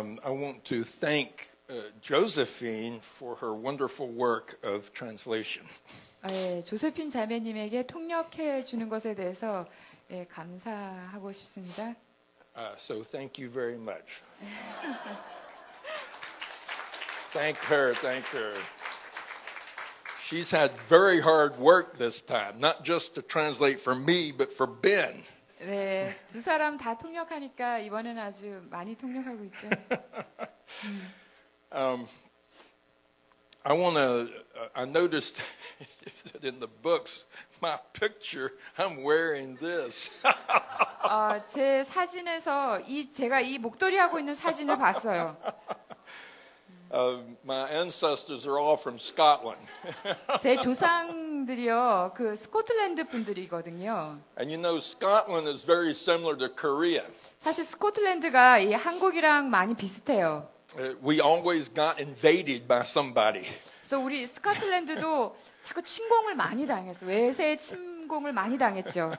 I want to thank Josephine for her wonderful work of translation. 예, 조세핀 자매님에게 통역해 주는 것에 대해서 예, 감사하고 싶습니다. So thank you very much. Thank her. She's had very hard work this time, not just to translate for me, but for Ben. 네, 두 사람 다 통역하니까 이번에는 아주 많이 통역하고 있죠. I noticed that in the books, my picture, I'm wearing this. 제 사진에서 제가 이 목도리 하고 있는 사진을 봤어요. My ancestors are all from Scotland. 제 조상들이요, 그 스코틀랜드 분들이거든요. And you know, Scotland is very similar to Korea. 사실 스코틀랜드가 이 한국이랑 많이 비슷해요. We always got invaded by somebody. 그래서 우리 스코틀랜드도 자꾸 침공을 많이 당했어요. 외세 침공을 많이 당했죠.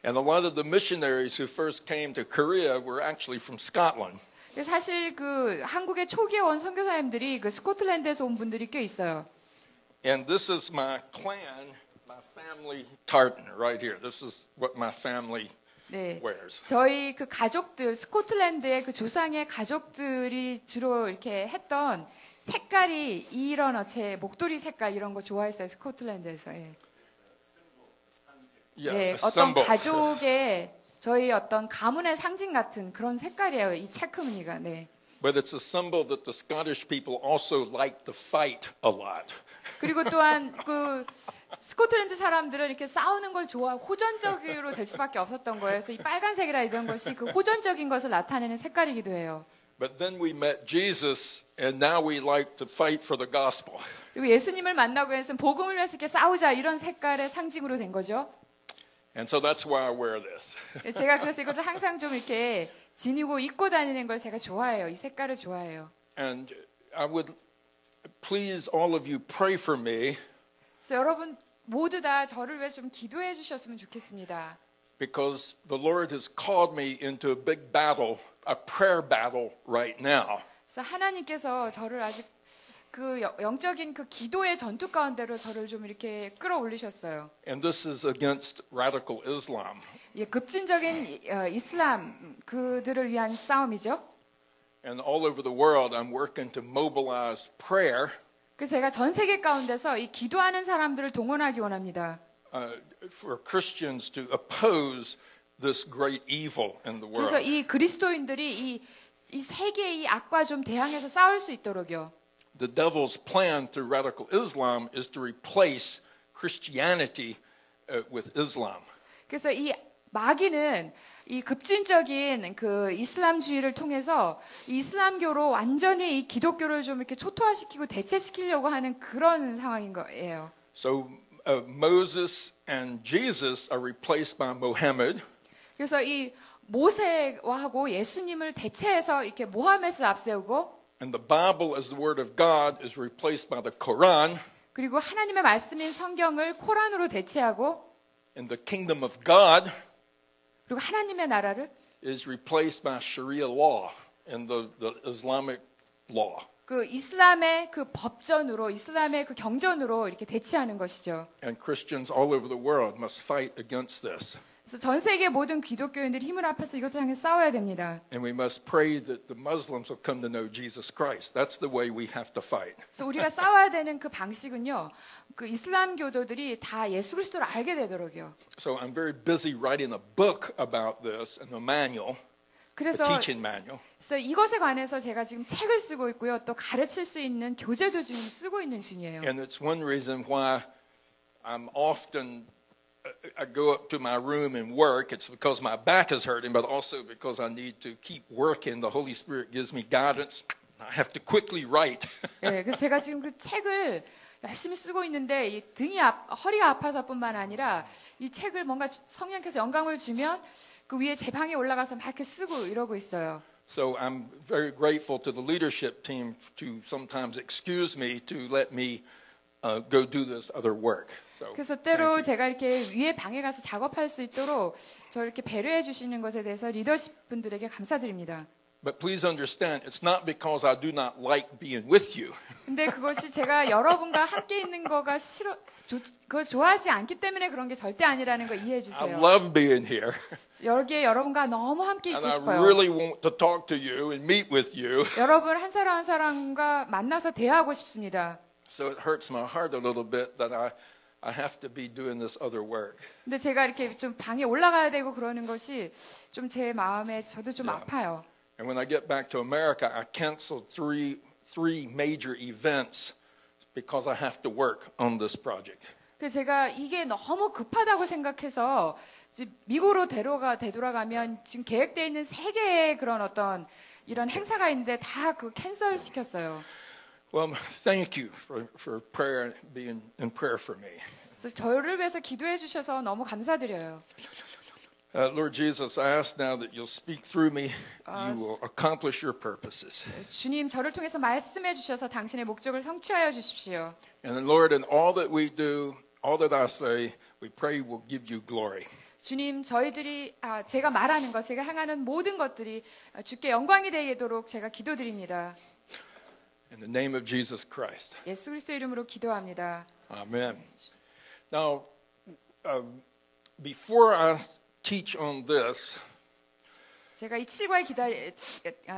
And a lot of the missionaries who first came to Korea were actually from Scotland. 사실 그 한국의 초기에 온 선교사님들이 그 스코틀랜드에서 온 분들이 꽤 있어요. And this is my clan, my family tartan right here. This is what my family 네, wears. 저희 그 가족들 스코틀랜드의 그 조상의 가족들이 주로 이렇게 했던 색깔이 이런 제 목도리 색깔 이런 거 좋아했어요. 스코틀랜드에서. 예. Yeah, 네, a 어떤 symbol. 가족의 저희 어떤 가문의 상징 같은 그런 색깔이에요. 이 체크무늬가. 네. But it's a symbol that the Scottish people also like to fight a lot. 그리고 또한 그 스코틀랜드 사람들은 이렇게 싸우는 걸 호전적으로 될 수밖에 없었던 거예요. 그래서 이 빨간색이라 이런 것이 그 호전적인 것을 나타내는 색깔이기도 해요. But then we met Jesus, and now we like to fight for the gospel. 그리고 예수님을 만나고 해서 복음을 위해서 이렇게 싸우자 이런 색깔의 상징으로 된 거죠. And so that's why I wear this. 제가 그래서 이것을 항상 좀 이렇게 지니고 입고 다니는 걸 제가 좋아해요. 이 색깔을 좋아해요. And I would please all of you pray for me. 그래서 여러분 모두 다 저를 위해 좀 기도해 주셨으면 좋겠습니다. Because the Lord has called me into a big battle, a prayer battle right now. 그래서 하나님께서 저를 아직 그 영적인 그 기도의 전투 가운데로 저를 좀 이렇게 끌어올리셨어요. And this is against radical Islam. 예, 급진적인 이슬람 그들을 위한 싸움이죠. And all over the world, I'm working to mobilize prayer. 그래서 제가 전 세계 가운데서 이 기도하는 사람들을 동원하기 원합니다. For Christians to oppose this great evil in the world. 그래서 이 그리스도인들이 이 세계의 이 악과 좀 대항해서 싸울 수 있도록요. The devil's plan through radical Islam is to replace Christianity with Islam. 그래서 이 마귀는 이 급진적인 그 이슬람주의를 통해서 이 이슬람교로 완전히 이 기독교를 좀 이렇게 초토화시키고 대체시키려고 하는 그런 상황인 거예요. So Moses and Jesus are replaced by Muhammad. 그래서 이 모세와하고 예수님을 대체해서 이렇게 모하메스 앞세우고 And the Bible as the Word of God is replaced by the Quran. 그리고 하나님의 말씀인 성경을 코란으로 대체하고 And the kingdom of God 그리고 하나님의 나라를 is replaced by Sharia law and the Islamic law. 그 이슬람의 그 법전으로 이슬람의 그 경전으로 이렇게 대체하는 것이죠. And Christians all over the world must fight against this. 그래서 전 세계 모든 기독교인들이 힘을 합해서 이것을 향해 싸워야 됩니다. And we must pray that the Muslims will come to know Jesus Christ. That's the way we have to fight. 그래서 우리가 싸워야 되는 그 방식은요. 그 이슬람 교도들이 다 예수 그리스도를 알게 되도록요. So I'm very busy writing a book about this and a manual, a 그래서 teaching manual. 이것에 관해서 제가 지금 책을 쓰고 있고요. 또 가르칠 수 있는 교재도 지금 쓰고 있는 중이에요. And it's one reason why I'm often I go up to my room and work. It's because my back is hurting, but also because I need to keep working. The Holy Spirit gives me guidance. I have to quickly write. 네, 그래서 제가 지금 그 책을 열심히 쓰고 있는데 이 허리가 아파서뿐만 아니라 이 책을 뭔가 성령께서 영감을 주면 그 위에 제 방에 올라가서 막 이렇게 쓰고 이러고 있어요. So I'm very grateful to the leadership team to sometimes excuse me to let me go do this other work. So, 그래서 때로 제가 이렇게 위에 방에 가서 작업할 수 있도록 저를 이렇게 배려해 주시는 것에 대해서 리더십 분들에게 감사드립니다. But please understand, it's not because I do not like being with you. 근데 그것이 제가 여러분과 함께 있는 거가 그걸 좋아하지 않기 때문에 그런 게 절대 아니라는 거 이해해 I 주세요. love being here. 여기에 여러분과 너무 함께 And 있고 I 싶어요. really want to talk to you and meet with you. 여러분 한 사람 한 사람과 만나서 대화하고 싶습니다. So it hurts my heart a little bit that I have to be doing this other work. 근데 제가 이렇게 좀 방에 올라가야 되고 그러는 것이 좀 제 마음에 저도 좀 Yeah. 아파요. And when I get back to America, I canceled three major events because I have to work on this project. 그래서 제가 이게 너무 급하다고 생각해서 지금 미국으로 되돌아가면 지금 계획되어 있는 3개의 그런 어떤 이런 행사가 있는데 다 그 캔슬 시켰어요. Well, thank you for prayer, being in prayer for me. 그래서 저를 위해서 기도해 주셔서 너무 감사드려요. Lord Jesus, I ask now that you'll speak through me. You will accomplish your purposes. 주님 저를 통해서 말씀해 주셔서 당신의 목적을 성취하여 주십시오. And Lord, in all that we do, all that I say, we pray will give you glory. 주님 저희들이 제가 말하는 것, 제가 행하는 모든 것들이 주께 영광이 되도록 제가 기도드립니다. In the name of Jesus Christ. 예수 그리스도 이름으로 기도합니다. Amen. Now, before I teach on this, 제가 이 7과의 기다에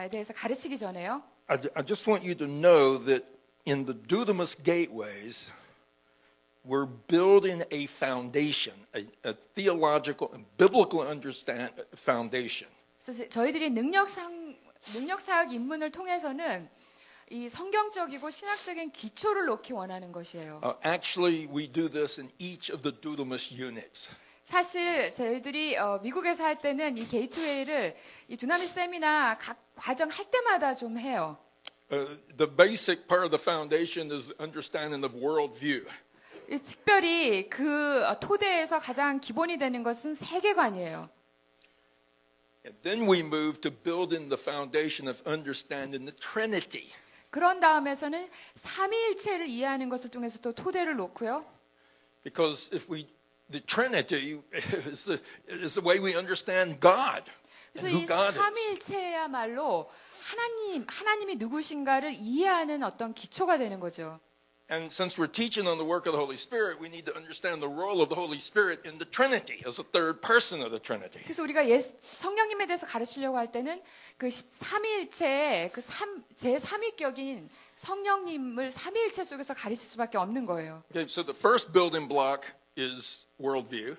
대해서 가르치기 전에요. I just want you to know that in the Dunamis Gateways, we're building a foundation, a theological and biblical foundation. 그래서 저희들이 능력사역 입문을 통해서는 이 성경적이고 신학적인 기초를 놓기 원하는 것이에요. Actually, we do this in each of the Dunamis units. 사실 저희들이 미국에서 할 때는 이 게이트웨이를 이 두나미스 세미나 각 과정 할 때마다 좀 해요. The basic part of the foundation is understanding of worldview. 특별히 그 토대에서 가장 기본이 되는 것은 세계관이에요. And then we move to building the foundation of understanding the Trinity. 그런 다음에서는 삼위일체를 이해하는 것을 통해서 또 토대를 놓고요. Because the Trinity is the way we understand God 그래서 and who 이 God is. 삼위일체야말로 하나님이 누구신가를 이해하는 어떤 기초가 되는 거죠. And since we're teaching on the work of the Holy Spirit, we need to understand the role of the Holy Spirit in the Trinity as a third person of the Trinity. 그래서 우리가 성령님에 대해서 가르치려고 할 때는 그 삼위일체의 제3위격인 성령님을 삼위일체 속에서 가르칠 수밖에 없는 거예요. Okay, so the first building block is worldview.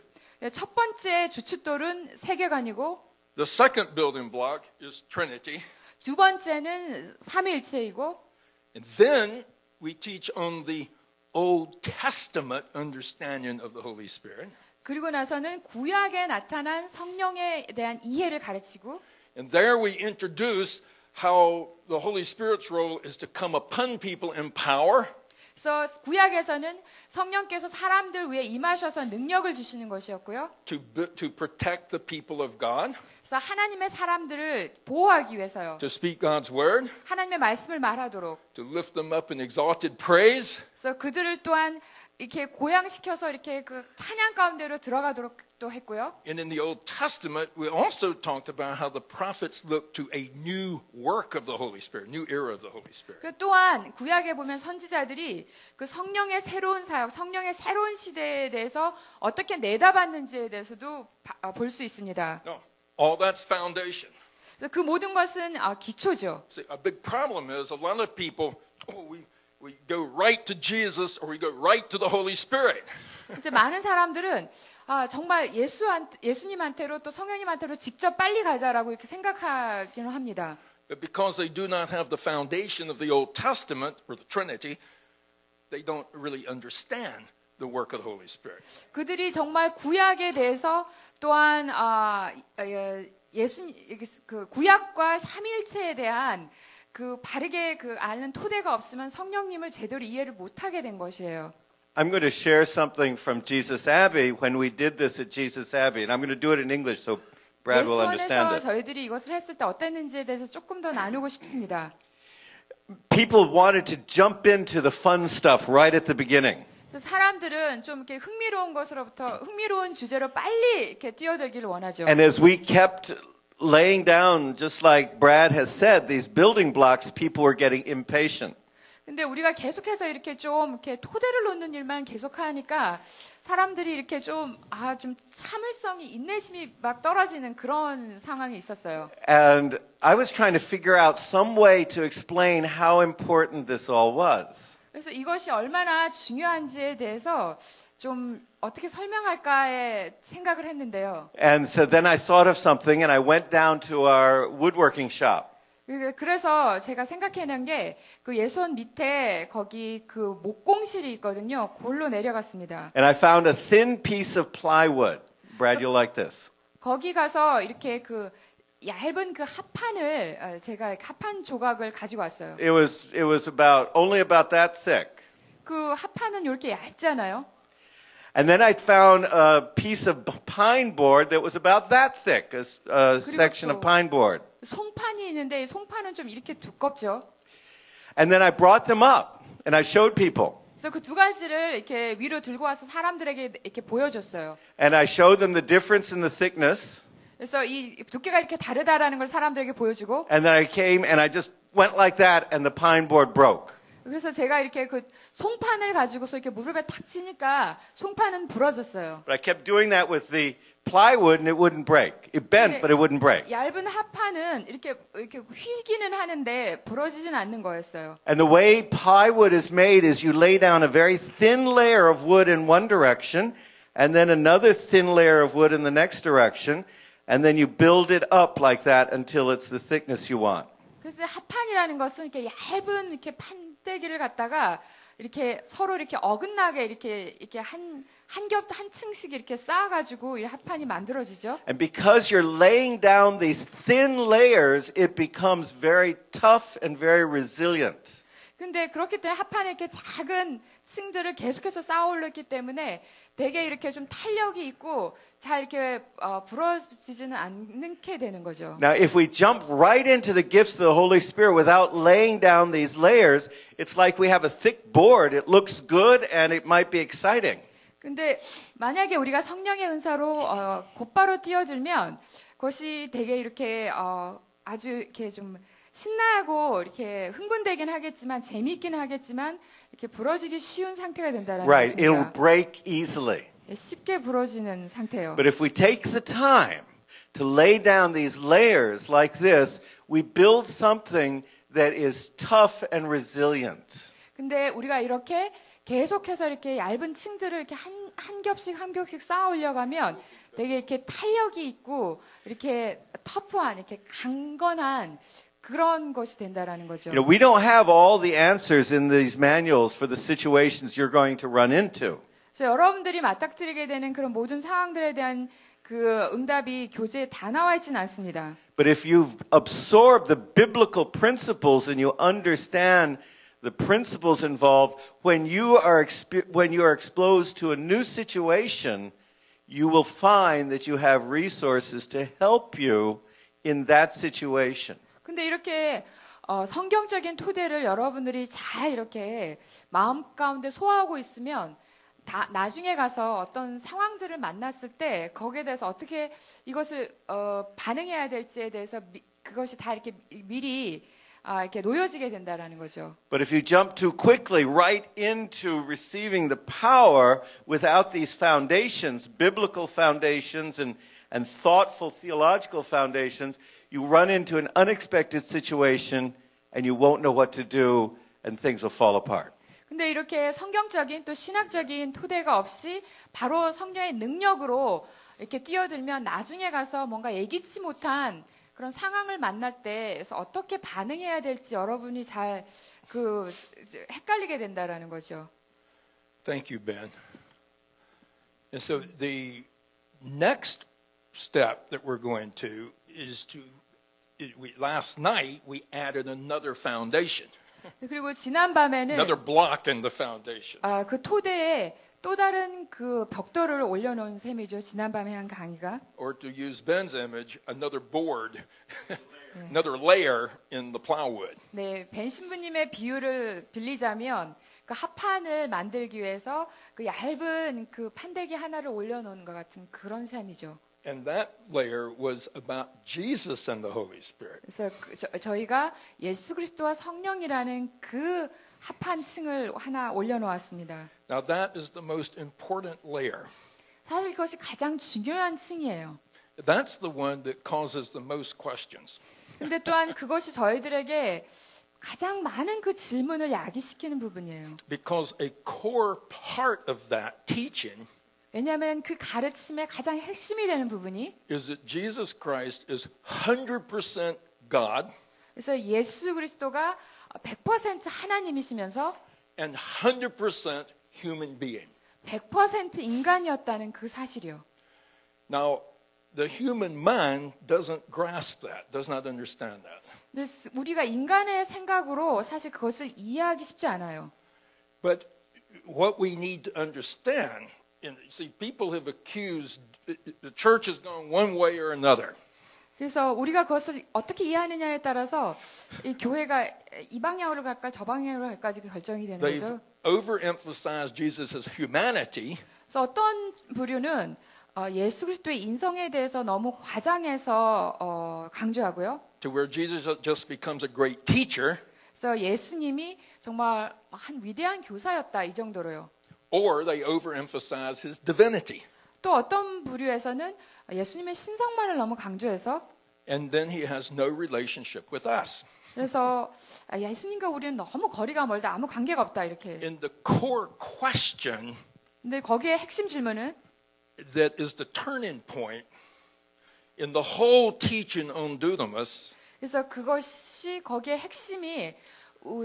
첫 번째 주춧돌은 세계관이고 The second building block is Trinity. 두 번째는 삼위일체이고 And then we teach on the Old Testament understanding of the Holy Spirit. 그리고 나서는 구약에 나타난 성령에 대한 이해를 가르치고 And there we introduce how the Holy Spirit's role is to come upon people in power. 그래서 구약에서는 성령께서 사람들 위해 임하셔서 능력을 주시는 것이었고요. To protect the people of God. 그래서 하나님의 사람들을 보호하기 위해서요. To speak God's word. 하나님의 말씀을 말하도록. To lift them up in exalted praise. 그래서 그들을 또한 이렇게 고양시켜서 이렇게 그 찬양 가운데로 들어가도록 또 했고요. And in the Old Testament, we also talked about how the prophets looked to a new work of the Holy Spirit, new era of the Holy Spirit. 그리고 또한 구약에 보면 선지자들이 그 성령의 새로운 사역, 성령의 새로운 시대에 대해서 어떻게 내다봤는지에 대해서도 볼 수 있습니다. No, all that's foundation. 그 모든 것은 기초죠. See, a big problem is a lot of people, we go right to Jesus or we go right to the Holy Spirit. 이제 많은 사람들은 정말 예수님한테로 또 성령님한테로 직접 빨리 가자라고 이렇게 생각하기는 합니다. But because they do not have the foundation of the Old Testament or the Trinity, they don't really understand the work of the Holy Spirit. 그들이 정말 구약에 대해서 또한 그 구약과 삼위일체에 대한 그 바르게 그 아는 토대가 없으면 성령님을 제대로 이해를 못하게 된 것이에요. I'm going to share something from Jesus Abbey when we did this at Jesus Abbey, and I'm going to do it in English so Brad will understand 예수원에서 it. 저희들이 이것을 했을 때 어땠는지에 대해서 조금 더 나누고 싶습니다. People wanted to jump into the fun stuff right at the beginning. 사람들은 좀 이렇게 흥미로운 주제로 빨리 이렇게 뛰어들기를 원하죠. And as we kept laying down, just like Brad has said, these building blocks, people were getting impatient. 근데 우리가 계속해서 이렇게 좀 이렇게 토대를 놓는 일만 계속하니까 사람들이 이렇게 좀 참을성이, 인내심이 막 떨어지는 그런 상황이 있었어요. And I was trying to figure out some way to explain how important this all was. 그래서 이것이 얼마나 중요한지에 대해서 좀 어떻게 설명할까에 생각을 했는데요. And so then I thought of something and I went down to our woodworking shop. 그래서 제가 생각해낸 게 그 예수원 밑에 거기 그 목공실이 있거든요. 골로 내려갔습니다. And I found a thin piece of plywood. Brad, you'll like this. 거기 가서 이렇게 그 얇은 그 합판을 제가 합판 조각을 가지고 왔어요. It was only about that thick. 그 합판은 이렇게 얇잖아요. And then I found a piece of pine board that was about that thick, a section of pine board. 송판이 있는데 송판은 좀 이렇게 두껍죠. And then I brought them up and I showed people. 그래서 그 두 가지를 이렇게 위로 들고 와서 사람들에게 이렇게 보여줬어요. And I showed them the difference in the thickness. 그래서 이 두께가 이렇게 다르다라는 걸 사람들에게 보여주고. And then I came and I just went like that and the pine board broke. 그래서 제가 이렇게 그 송판을 가지고서 이렇게 무릎에 탁 치니까 송판은 부러졌어요. But I kept doing that with the plywood and it wouldn't break. It bent, but it wouldn't break. 얇은 합판은 이렇게 휘기는 하는데 부러지진 않는 거였어요. And the way plywood is made is you lay down a very thin layer of wood in one direction and then another thin layer of wood in the next direction and then you build it up like that until it's the thickness you want. 그래서 합판이라는 것은 이렇게 얇은 이렇게 판때기를 갖다가 이렇게 서로 이렇게 어긋나게 이렇게 한 층씩 이렇게 쌓아가지고 이 합판이 만들어지죠. And because you're laying down these thin layers, it becomes very tough and very resilient. 근데 그렇기 때문에 합판에 이렇게 작은 층들을 계속해서 쌓아 올렸기 때문에 되게 이렇게 좀 탄력이 있고 잘 이렇게 부러지지는 않게 되는 거죠. Now, if we jump right into the gifts of the Holy Spirit without laying down these layers, it's like we have a thick board. It looks good and it might be exciting. 근데 만약에 우리가 성령의 은사로 곧바로 뛰어들면 그것이 되게 이렇게 아주 이렇게 좀 신나고 이렇게 흥분되긴 하겠지만 재미있긴 하겠지만 이렇게 부러지기 쉬운 상태가 된다는 Right, 것입니다. it'll break easily. 쉽게 부러지는 상태예요. But if we take the time to lay down these layers like this, we build something that is tough and resilient. 근데 우리가 이렇게 계속해서 이렇게 얇은 층들을 이렇게 한 겹씩 쌓아 올려가면 되게 이렇게 탄력이 있고 이렇게 터프한 이렇게 강건한 그런 것이 된다라는 거죠. You know, we don't have all the answers in these manuals for the situations you're going to run into. 그래서 여러분들이 맞닥뜨리게 되는 그런 모든 상황들에 대한 그 응답이 교재에 다 나와 있지는 않습니다. But if you've absorbed the biblical principles and you understand the principles involved, when you are exposed to a new situation, you will find that you have resources to help you in that situation. 근데 이렇게 성경적인 토대를 여러분들이 잘 이렇게 마음 가운데 소화하고 있으면 나중에 가서 어떤 상황들을 만났을 때 거기에 대해서 어떻게 이것을 반응해야 될지에 대해서 그것이 다 이렇게 미리 이렇게 놓여지게 된다라는 거죠. But if you jump too quickly right into receiving the power without these foundations, biblical foundations and thoughtful theological foundations, you run into an unexpected situation and you won't know what to do and things will fall apart. 근데 이렇게 성경적인 또 신학적인 토대가 없이 바로 성령의 능력으로 이렇게 뛰어들면 나중에 가서 뭔가 예기치 못한 그런 상황을 만날 때에서 어떻게 반응해야 될지 여러분이 잘 헷갈리게 된다라는 거죠. Thank you, Ben. And so the next step that we're going to is last night we added another foundation. 그리고 지난 밤에는 Another block in the foundation. 그 토대에 또 다른 그 벽돌을 올려놓은 셈이죠. 지난밤에 한 강의가. Or to use Ben's image, another board, another layer in the plywood. 네, 벤 신부님의 비유를 빌리자면 그 합판을 만들기 위해서 그 얇은 그 판대기 하나를 올려놓은 것 같은 그런 셈이죠. And that layer was about Jesus and the Holy Spirit. 그래서 저희가 예수 그리스도와 성령이라는 그 합한 층을 하나 올려놓았습니다. Now that is the most important layer. 사실 그것이 가장 중요한 층이에요. That's the one that causes the most questions. 근데 또한 그것이 저희들에게 가장 많은 그 질문을 야기시키는 부분이에요. Because a core part of that teaching 왜냐하면 그 가르침의 가장 핵심이 되는 부분이 is that Jesus Christ is 100% God 그래서 예수 그리스도가 100% 하나님이시면서 and 100% human being. 100% 인간이었다는 그 사실이요. Now, the human mind doesn't grasp that, does not understand that. 근데 우리가 인간의 생각으로 사실 그것을 이해하기 쉽지 않아요. But what we need to understand, see, people have accused the church has gone one way or another. 그래서 우리가 그것을 어떻게 이해하느냐에 따라서 이 교회가 이 방향으로 갈까 저 방향으로 갈까지 결정이 되는 They've 거죠. overemphasized Jesus' humanity 그래서 어떤 부류는 예수 그리스도의 인성에 대해서 너무 과장해서 강조하고요. to where Jesus just becomes a great teacher, 그래서 예수님이 정말 한 위대한 교사였다 이 정도로요. or they overemphasize his divinity. 또 어떤 부류에서는 예수님의 신성만을 너무 강조해서 And then he has no relationship with us. 그래서 예수님과 우리는 너무 거리가 멀다 아무 관계가 없다 이렇게. In the core question 근데 거기에 핵심 질문은 that is the turning point in the whole teaching on dunamis 그래서 그것이 거기에 핵심이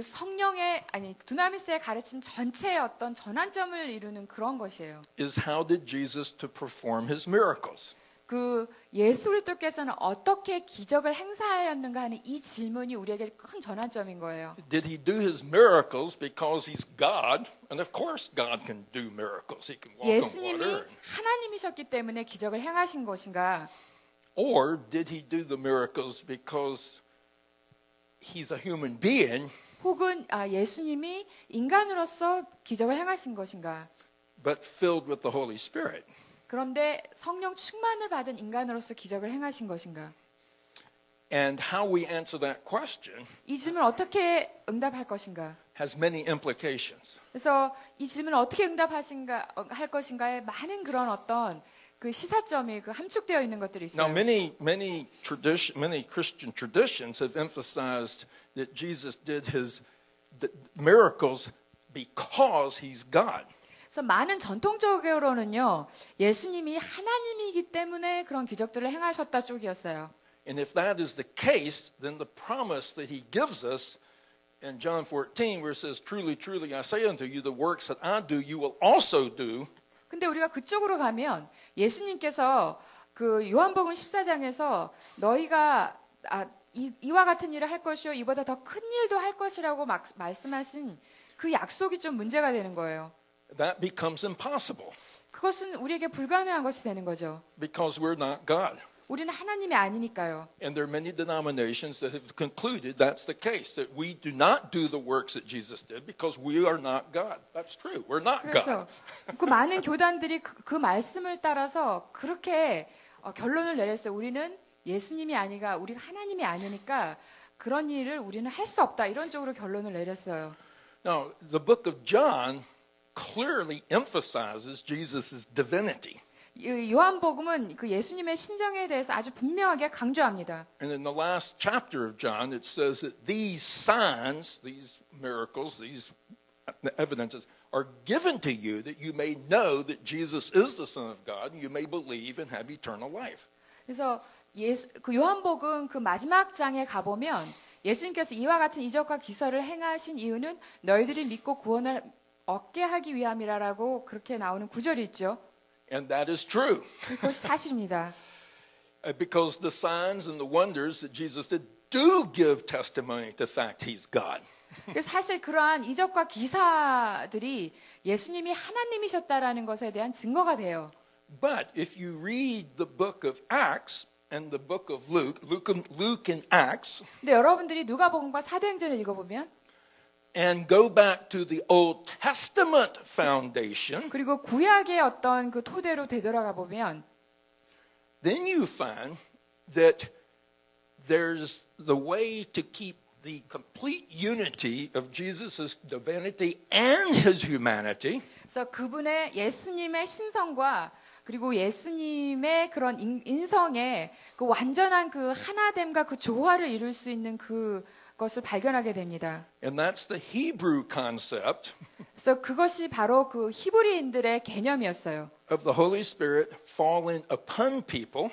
성령의 두나미스의 가르침 전체의 어떤 전환점을 이루는 그런 것이에요. is how did Jesus to perform his miracles? 그 예수 그리스도께서는 어떻게 기적을 행사하였는가 하는 이 질문이 우리에게 큰 전환점인 거예요. Did he do his miracles because he's God? And of course God can do miracles. He can walk on 예수님이 water. 하나님이셨기 때문에 기적을 행하신 것인가? Or did he do the miracles because he's a human being, 혹은 예수님이 인간으로서 기적을 행하신 것인가? but filled with the Holy Spirit? 그런데 성령 충만을 받은 인간으로서 기적을 행하신 것인가? And how we answer that question 이 질문을 어떻게 응답할 것인가? has many implications. 그래서 이 질문을 어떻게 할 것인가에 많은 그런 어떤 그 시사점이 그 함축되어 있는 것들이 있어요. Now, many Christian traditions have emphasized that Jesus did his miracles because he's God. 그래서 많은 전통적으로는요, 예수님이 하나님이기 때문에 그런 기적들을 행하셨다 쪽이었어요. And if that is the case, then the promise that he gives us in John 14, where it says, "Truly, truly, I say unto you, the works that I do, you will also do." 근데 우리가 그쪽으로 가면 예수님께서 그 요한복음 14장에서 너희가 이와 같은 일을 할 것이요 이보다 더 큰 일도 할 것이라고 말씀하신 그 약속이 좀 문제가 되는 거예요. That becomes impossible 그것은 우리에게 불가능한 것이 되는 거죠. because we're not God. 우리는 하나님이 아니니까요. And there are many denominations that have concluded that's the case, that we do not do the works that Jesus did because we are not God. That's true. We're not 그래서 God. 그 많은 교단들이 그 말씀을 따라서 그렇게 결론을 내렸어요. 우리는 예수님이 아니가 우리가 하나님이 아니니까 그런 일을 우리는 할 수 없다. 이런 쪽으로 결론을 내렸어요. Now, the book of John clearly emphasizes Jesus' divinity. 요한복음은 그 예수님의 신정에 대해서 아주 분명하게 강조합니다. And in the last chapter of John, it says that these signs, these miracles, these evidences are given to you that you may know that Jesus is the Son of God and you may believe and have eternal life. 그래서 그 요한복음 그 마지막 장에 가보면 예수님께서 이와 같은 이적과 기사를 행하신 이유는 너희들이 믿고 구원을 얻게 하기 위함이라라고 그렇게 나오는 구절이 있죠. And that is true. 그것이 사실입니다. Because the signs and the wonders that Jesus did do give testimony to the fact he's God. 그래서 사실 그러한 이적과 기사들이 예수님이 하나님이셨다라는 것에 대한 증거가 돼요. But if you read the book of Acts and the book of Luke and Acts, 근데 여러분들이 누가복음과 사도행전을 읽어보면 and go back to the Old Testament foundation, 그리고 구약의 어떤 그 토대로 되돌아가 보면 then you find that there's the way to keep the complete unity of Jesus' divinity and his humanity. 그래서 그분의 예수님의 신성과 그리고 예수님의 그런 인성의 그 완전한 그 하나됨과 그 조화를 이룰 수 있는 그것을 발견하게 됩니다. And that's the Hebrew concept 그래서 그것이 바로 그 히브리인들의 개념이었어요. of the Holy Spirit falling upon people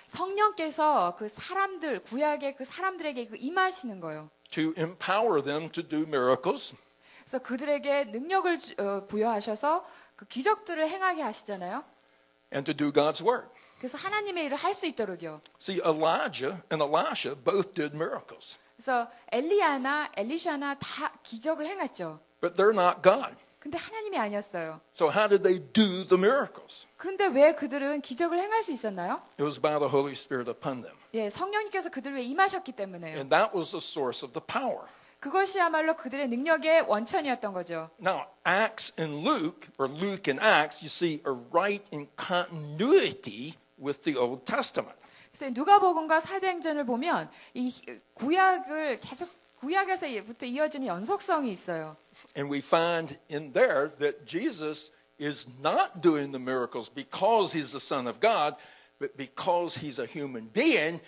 성령께서 그 사람들, 구약의 그 사람들에게 그 임하시는 거예요. to empower them to do miracles. 그래서 그들에게 능력을 부여하셔서 그 기적들을 행하게 하시잖아요. And to do God's work. 그래서 하나님의 일을 할 수 있도록요. See, Elijah and Elisha both did miracles, 그래서 엘리야나 엘리샤나 다 기적을 행했죠. but they're not God. 근데 하나님이 아니었어요. So how did they do the miracles? 그런데 왜 그들은 기적을 행할 수 있었나요? It was by the Holy Spirit upon them. 예, 성령님께서 그들 위해 임하셨기 때문에요. And that was the source of the power. 그것이야말로 그들의 능력의 원천이었던 거죠. Now, Acts and Luke, or Luke and Acts, you see, are right in continuity with the Old Testament. 그래서 누가복음과 사도행전을 보면 이 구약을 계속 구약에서부터 이어지는 연속성이 있어요. And we find in there that Jesus is not doing the miracles because he's the Son of God, but because he's a human being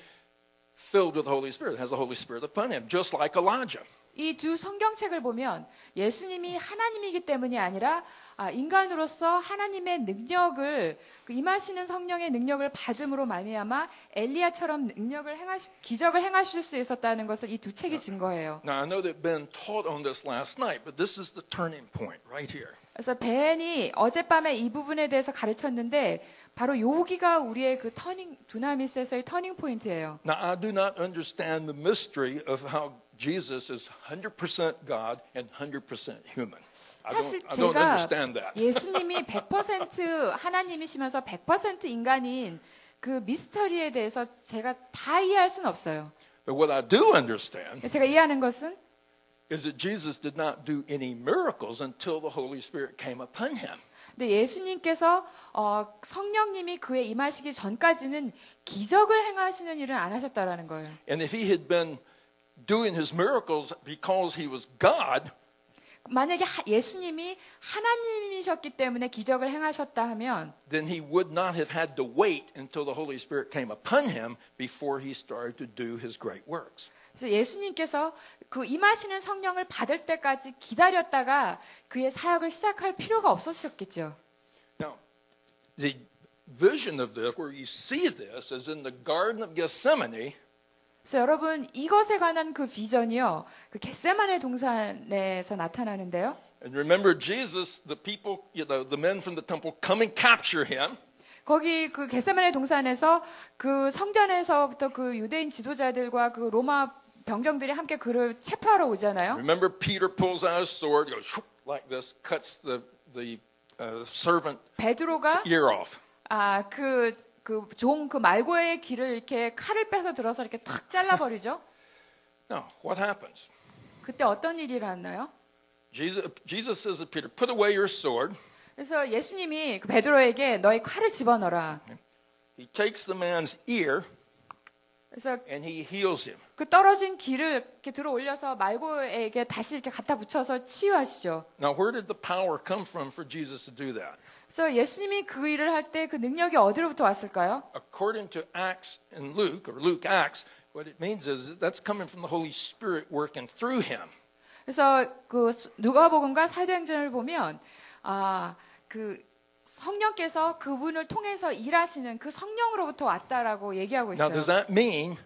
filled with the Holy Spirit, has the Holy Spirit upon him, just like Elijah. 이 두 성경책을 보면 예수님이 하나님이기 때문이 아니라 인간으로서 하나님의 능력을 임하시는 성령의 능력을 받음으로 말미암아 엘리야처럼 기적을 행하실 수 있었다는 것을 이 두 책이 증거해요. Now I know that Ben taught on this last night, but this is the turning point right here. 그래서 벤이 어젯밤에 이 부분에 대해서 가르쳤는데 바로 여기가 우리의 그 두나미스에서의 터닝 포인트예요. Now I do not understand the mystery of how Jesus is 100% God and 100% human. 사실 I don't 제가 understand that. 예수님이 100% 하나님이시면서 100% 인간인 그 미스터리에 대해서 제가 다 이해할 수는 없어요. But what I do understand 제가 이해하는 것은 is that Jesus did not do any miracles until the Holy Spirit came upon him. 근데 예수님께서 성령님이 그에 임하시기 전까지는 기적을 행하시는 일은 안 하셨다라는 거예요. And if he had been doing his miracles because he was God, 만약에 예수님이 하나님이셨기 때문에 기적을 행하셨다 하면 then he would not have had to wait until the Holy Spirit came upon him before he started to do his great works. 그래서 예수님께서 그 임하시는 성령을 받을 때까지 기다렸다가 그의 사역을 시작할 필요가 없었겠죠. Now, the vision of this, where you see this, is in the Garden of Gethsemane. 그래서 여러분 이것에 관한 그 비전이요, 그 겟세마네 동산에서 나타나는데요. And remember, Jesus, the people, the men from the temple come and capture him. 거기 그 겟세마네 동산에서 그 성전에서부터 그 유대인 지도자들과 그 로마 병정들이 함께 그를 체포하러 오잖아요. Remember, Peter pulls out his sword, goes like this, cuts the servant 베드로가 ear off. 그 말고의 귀를 이렇게 칼을 빼서 들어서 이렇게 탁 잘라버리죠. Now, what happens? 그때 어떤 일이 일어났나요? Jesus says to Peter, put away your sword. 그래서 예수님이 그 베드로에게 너의 칼을 집어넣어라. He takes the man's ear 그래서 and he heals him. 그 떨어진 귀를 이렇게 들어 올려서 말고에게 다시 이렇게 갖다 붙여서 치유하시죠. Now, where did the power come from for Jesus to do that? 그래서 예수님이 그 일을 할 때 그 능력이 어디로부터 왔을까요? According to Acts and Luke, or Luke Acts, what it means is that's coming from the Holy Spirit working through him. 그래서 그 누가복음과 사도행전을 보면 그 성령께서 그분을 통해서 일하시는 그 성령으로부터 왔다라고 얘기하고 Now, 있어요. does that mean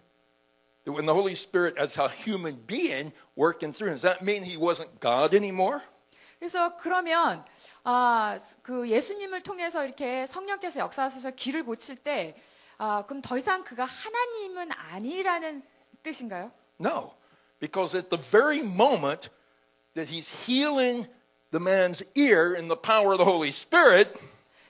that when the Holy Spirit, as a human being working through him, does that mean he wasn't God anymore? 그래서 그러면 그 예수님을 통해서 이렇게 성령께서 역사하셔서 귀를 고칠 때 그럼 더 이상 그가 하나님은 아니라는 뜻인가요? No, because at the very moment that he's healing the man's ear in the power of the Holy Spirit,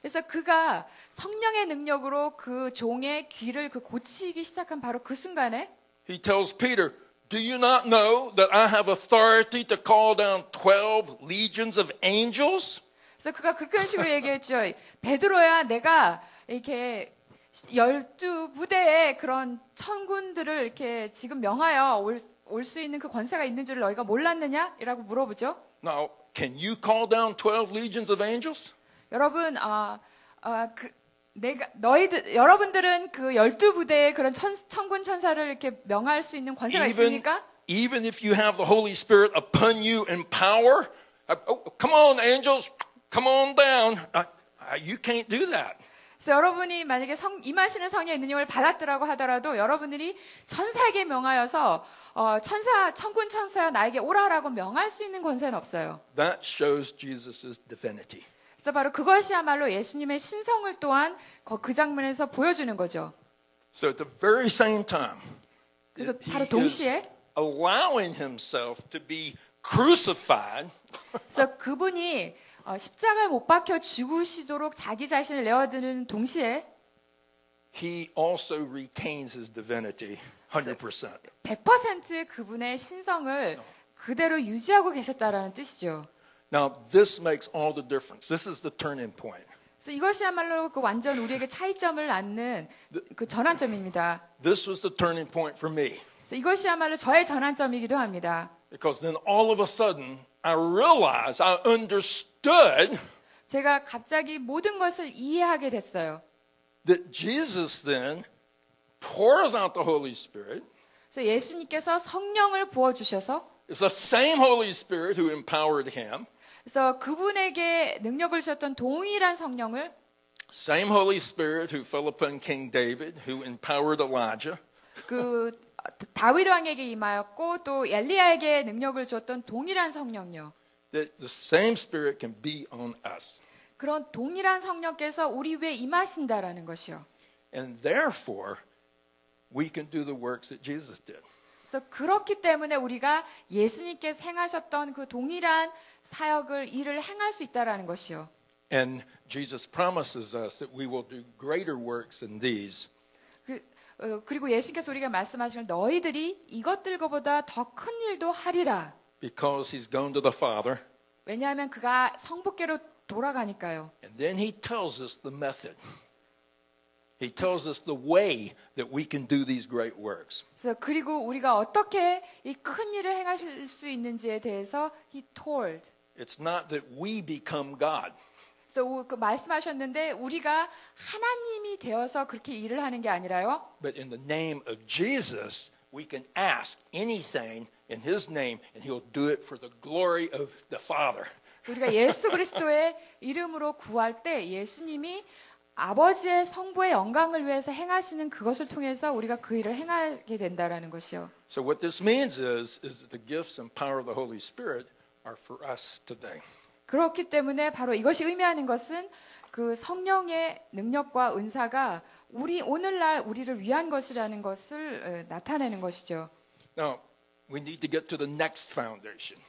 그래서 그가 성령의 능력으로 그 종의 귀를 고치기 시작한 바로 그 순간에 he tells Peter, do you not know that I have authority to call down 12 legions of angels? 그래서 그가 그런 식으로 얘기했죠. 베드로야, 내가 이렇게 12부대의 그런 천군들을 이렇게 지금 명하여 올 수 있는 그 권세가 있는 줄을 너희가 몰랐느냐? 이라고 물어보죠. Now, can you call down 12 legions of angels? 여러분, 여러분들은 그 12부대의 그런 천군 천사를 이렇게 명할 수 있는 권세가 있습니까? Even if you have the Holy Spirit upon you in power, come on, angels, come on down. You can't do that. 그래서 여러분이 만약에 임하시는 성령의 능력을 받았더라고 하더라도 여러분들이 천사에게 명하여서 천군 천사야 나에게 오라라고 명할 수 있는 권세는 없어요. That shows Jesus' divinity. 그래서 바로 그것이야말로 예수님의 신성을 또한 그 장면에서 보여주는 거죠. So at the very same time, 그래서 he 바로 is 동시에 allowing himself to be crucified. 그래서 그분이 십자가에 못 박혀 죽으시도록 자기 자신을 내어드는 동시에 He also retains his divinity 100%. 100% 그분의 신성을 그대로 유지하고 계셨다라는 뜻이죠. Now, this makes all the difference. This is the turning point. 그래서 이것이야말로 그 완전 우리에게 차이점을 낳는 그 전환점입니다. This was the turning point for me. 그래서 이것이야말로 저의 전환점이기도 합니다. Because then all of a sudden, I realized, I understood 제가 갑자기 모든 것을 이해하게 됐어요. that Jesus then pours out the Holy Spirit. 그래서 예수님께서 성령을 부어주셔서 It's the same Holy Spirit who empowered him. 그래서 그분에게 능력을 주셨던 동일한 성령을 Same Holy Spirit who fell upon King David, who empowered Elijah. 그 다윗 왕에게 임하였고 또 엘리야에게 능력을 주었던 동일한 성령요. That the same Spirit can be on us. 그런 동일한 성령께서 우리 위에 임하신다라는 것이요. And therefore, we can do the works that Jesus did. 그래서 그렇기 때문에 우리가 예수님께서 행하셨던 그 동일한 사역을 일을 행할 수 있다라는 것이요. And Jesus promises us that we will do greater works than these. 그리고 예수님께서 우리가 말씀하시는 너희들이 이것들보다 더 큰 일도 하리라. Because he's gone to the Father. 왜냐하면 그가 성부께로 돌아가니까요. And then he tells us the method. He tells us the way that we can do these great works. 그래서 그리고 우리가 어떻게 이 큰 일을 행하실 수 있는지에 대해서 he told. It's not that we become God. 그래서 그 말씀하셨는데 우리가 하나님이 되어서 그렇게 일을 하는 게 아니라요. But in the name of Jesus, we can ask anything in his name and he'll do it for the glory of the Father. 우리가 예수 그리스도의 이름으로 구할 때 예수님이 아버지의 성부의 영광을 위해서 행하시는 그것을 통해서 우리가 그 일을 행하게 된다라는 것이요. So what this means is that the gifts and power of the Holy Spirit are for us today. 그렇기 때문에 바로 이것이 의미하는 것은 그 성령의 능력과 은사가 오늘날 우리를 위한 것이라는 것을 나타내는 것이죠. Now, we need to get to the next foundation.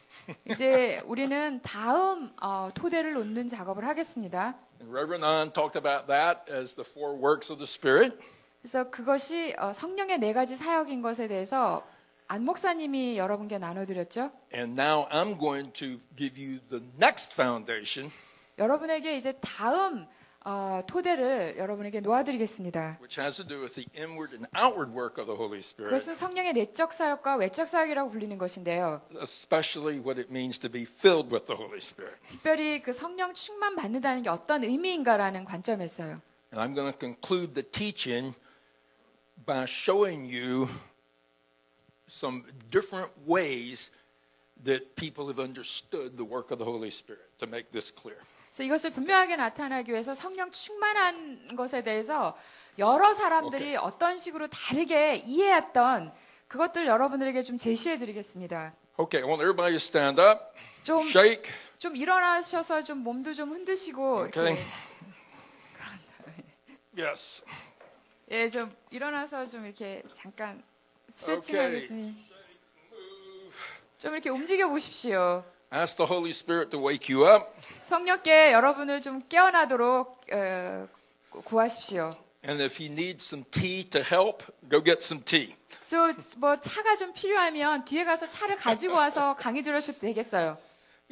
이제 우리는 다음 토대를 놓는 작업을 하겠습니다. And Reverend An talked about that as the four works of the Spirit. 그래서 그것이 성령의 네 가지 사역인 것에 대해서 안 목사님이 여러분께 나눠드렸죠. And now I'm going to give you the next foundation, 여러분에게 이제 다음 토대를 여러분에게 놓아드리겠습니다. which has to do with the inward and outward work of the Holy Spirit, 그것은 성령의 내적 사역과 외적 사역이라고 불리는 것인데요. especially what it means to be filled with the Holy Spirit. 특별히 그 성령 충만 받는다는 게 어떤 의미인가라는 관점에서요. And I'm going to conclude the teaching by showing you some different ways that people have understood the work of the Holy Spirit to make this clear. 그래서 이것을 분명하게 나타나기 위해서 성령 충만한 것에 대해서 여러 사람들이 어떤 식으로 다르게 이해했던 그것들 여러분들에게 좀 제시해 드리겠습니다. Okay, I want everybody to stand up, 좀, shake. 좀 일어나셔서 좀 몸도 좀 흔드시고 Okay. 이렇게 Yes. 예, 좀 일어나서 좀 이렇게 잠깐 스트레칭 Okay. 하겠습니다. 좀 이렇게 움직여 보십시오. Ask the Holy Spirit to wake you up. 성령께 여러분을 좀 깨어나도록 구하십시오. And if you need some tea to help, go get some tea. 뭐 차가 좀 필요하면 뒤에 가서 차를 가지고 와서 강의 들으셔도 되겠어요.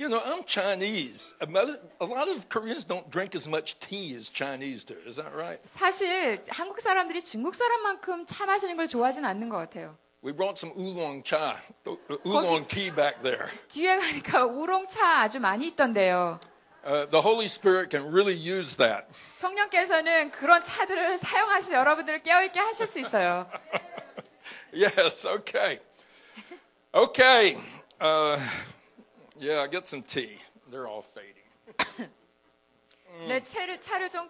You know, I'm Chinese. A lot of Koreans don't drink as much tea as Chinese do. Is that right? 사실 한국 사람들이 중국 사람만큼 차 마시는 걸 좋아하진 않는 것 같아요. We brought some oolong cha, oolong tea back there. 뒤에 가니까 우롱차 아주 많이 있던데요. The Holy Spirit can really use that. 성령께서는 그런 차들을 사용하셔서 여러분들을 깨어있게 하실 수 있어요. Yes, okay. Okay. Yeah, get some tea. They're all fading. 네, 차를 좀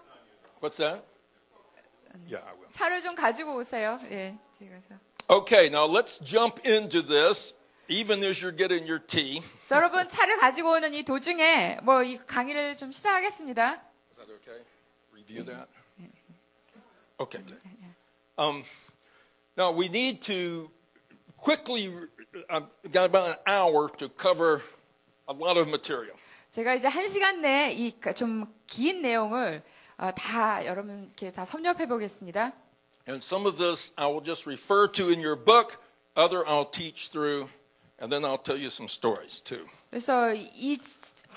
What's that? Yeah, I will. 차를 좀 가지고 오세요. 예, 제가서. Okay, now let's jump into this, even as you're getting your tea. 여러분 차를 가지고 오는 이 도중에 뭐 이 강의를 좀 시작하겠습니다. Is that okay? Review that? Okay, good. Now we need to quickly, got about an hour to cover a lot of material. 제가 이제 1시간 내에 이 좀 긴 내용을 다 여러분께 다 섭렵해 보겠습니다. And some of this I will just refer to in your book, other I'll teach through, and then I'll tell you some stories too. 그래서 이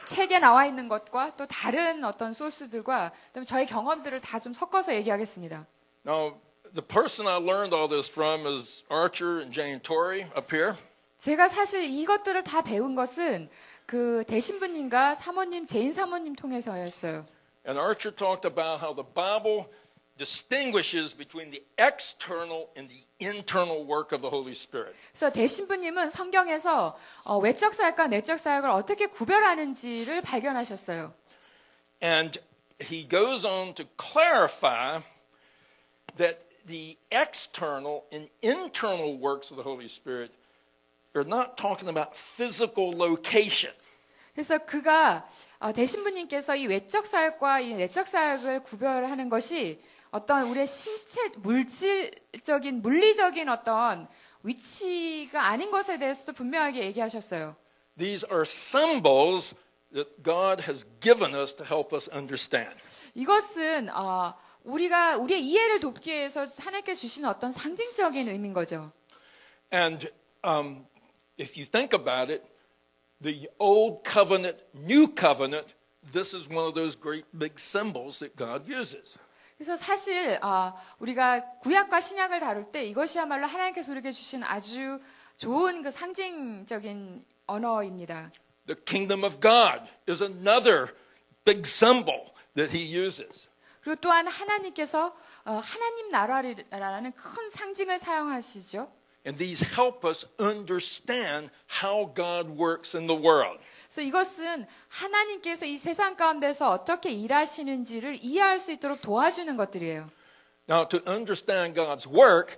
책에 나와 있는 것과 또 다른 어떤 소스들과 그다음에 저의 경험들을 다 좀 섞어서 얘기하겠습니다. Now, the person I learned all this from is Archer and Jane Torrey up here. 제가 사실 이것들을 다 배운 것은 그 대신부님과 사모님, 제인 사모님 통해서였어요. And Archer talked about how the Bible distinguishes between the external and the internal work of the Holy Spirit. 그래서 대신부님은 성경에서 외적 사역과 내적 사역을 어떻게 구별하는지를 발견하셨어요. And he goes on to clarify that the external and internal works of the Holy Spirit are not talking about physical location. 그래서 그가 대신부님께서 이 외적 사역과 이 내적 사역을 구별하는 것이 어떤 우리의 신체 물질적인 물리적인 어떤 위치가 아닌 것에 대해서도 분명하게 얘기하셨어요. These are symbols that God has given us to help us understand. 이것은 우리가 우리의 이해를 돕기 위해서 하나님께 주신 어떤 상징적인 의미인 거죠. And if you think about it, the old covenant, new covenant, this is one of those great big symbols that God uses. 그래서 사실 우리가 구약과 신약을 다룰 때 이것이야말로 하나님께서 우리에게 주신 아주 좋은 그 상징적인 언어입니다. The kingdom of God is another big symbol that he uses. 그리고 또한 하나님께서 하나님 나라라는 큰 상징을 사용하시죠. And these help us understand how God works in the world. 그래서 이것은 하나님께서 이 세상 가운데서 어떻게 일하시는지를 이해할 수 있도록 도와주는 것들이에요. Now, to understand God's work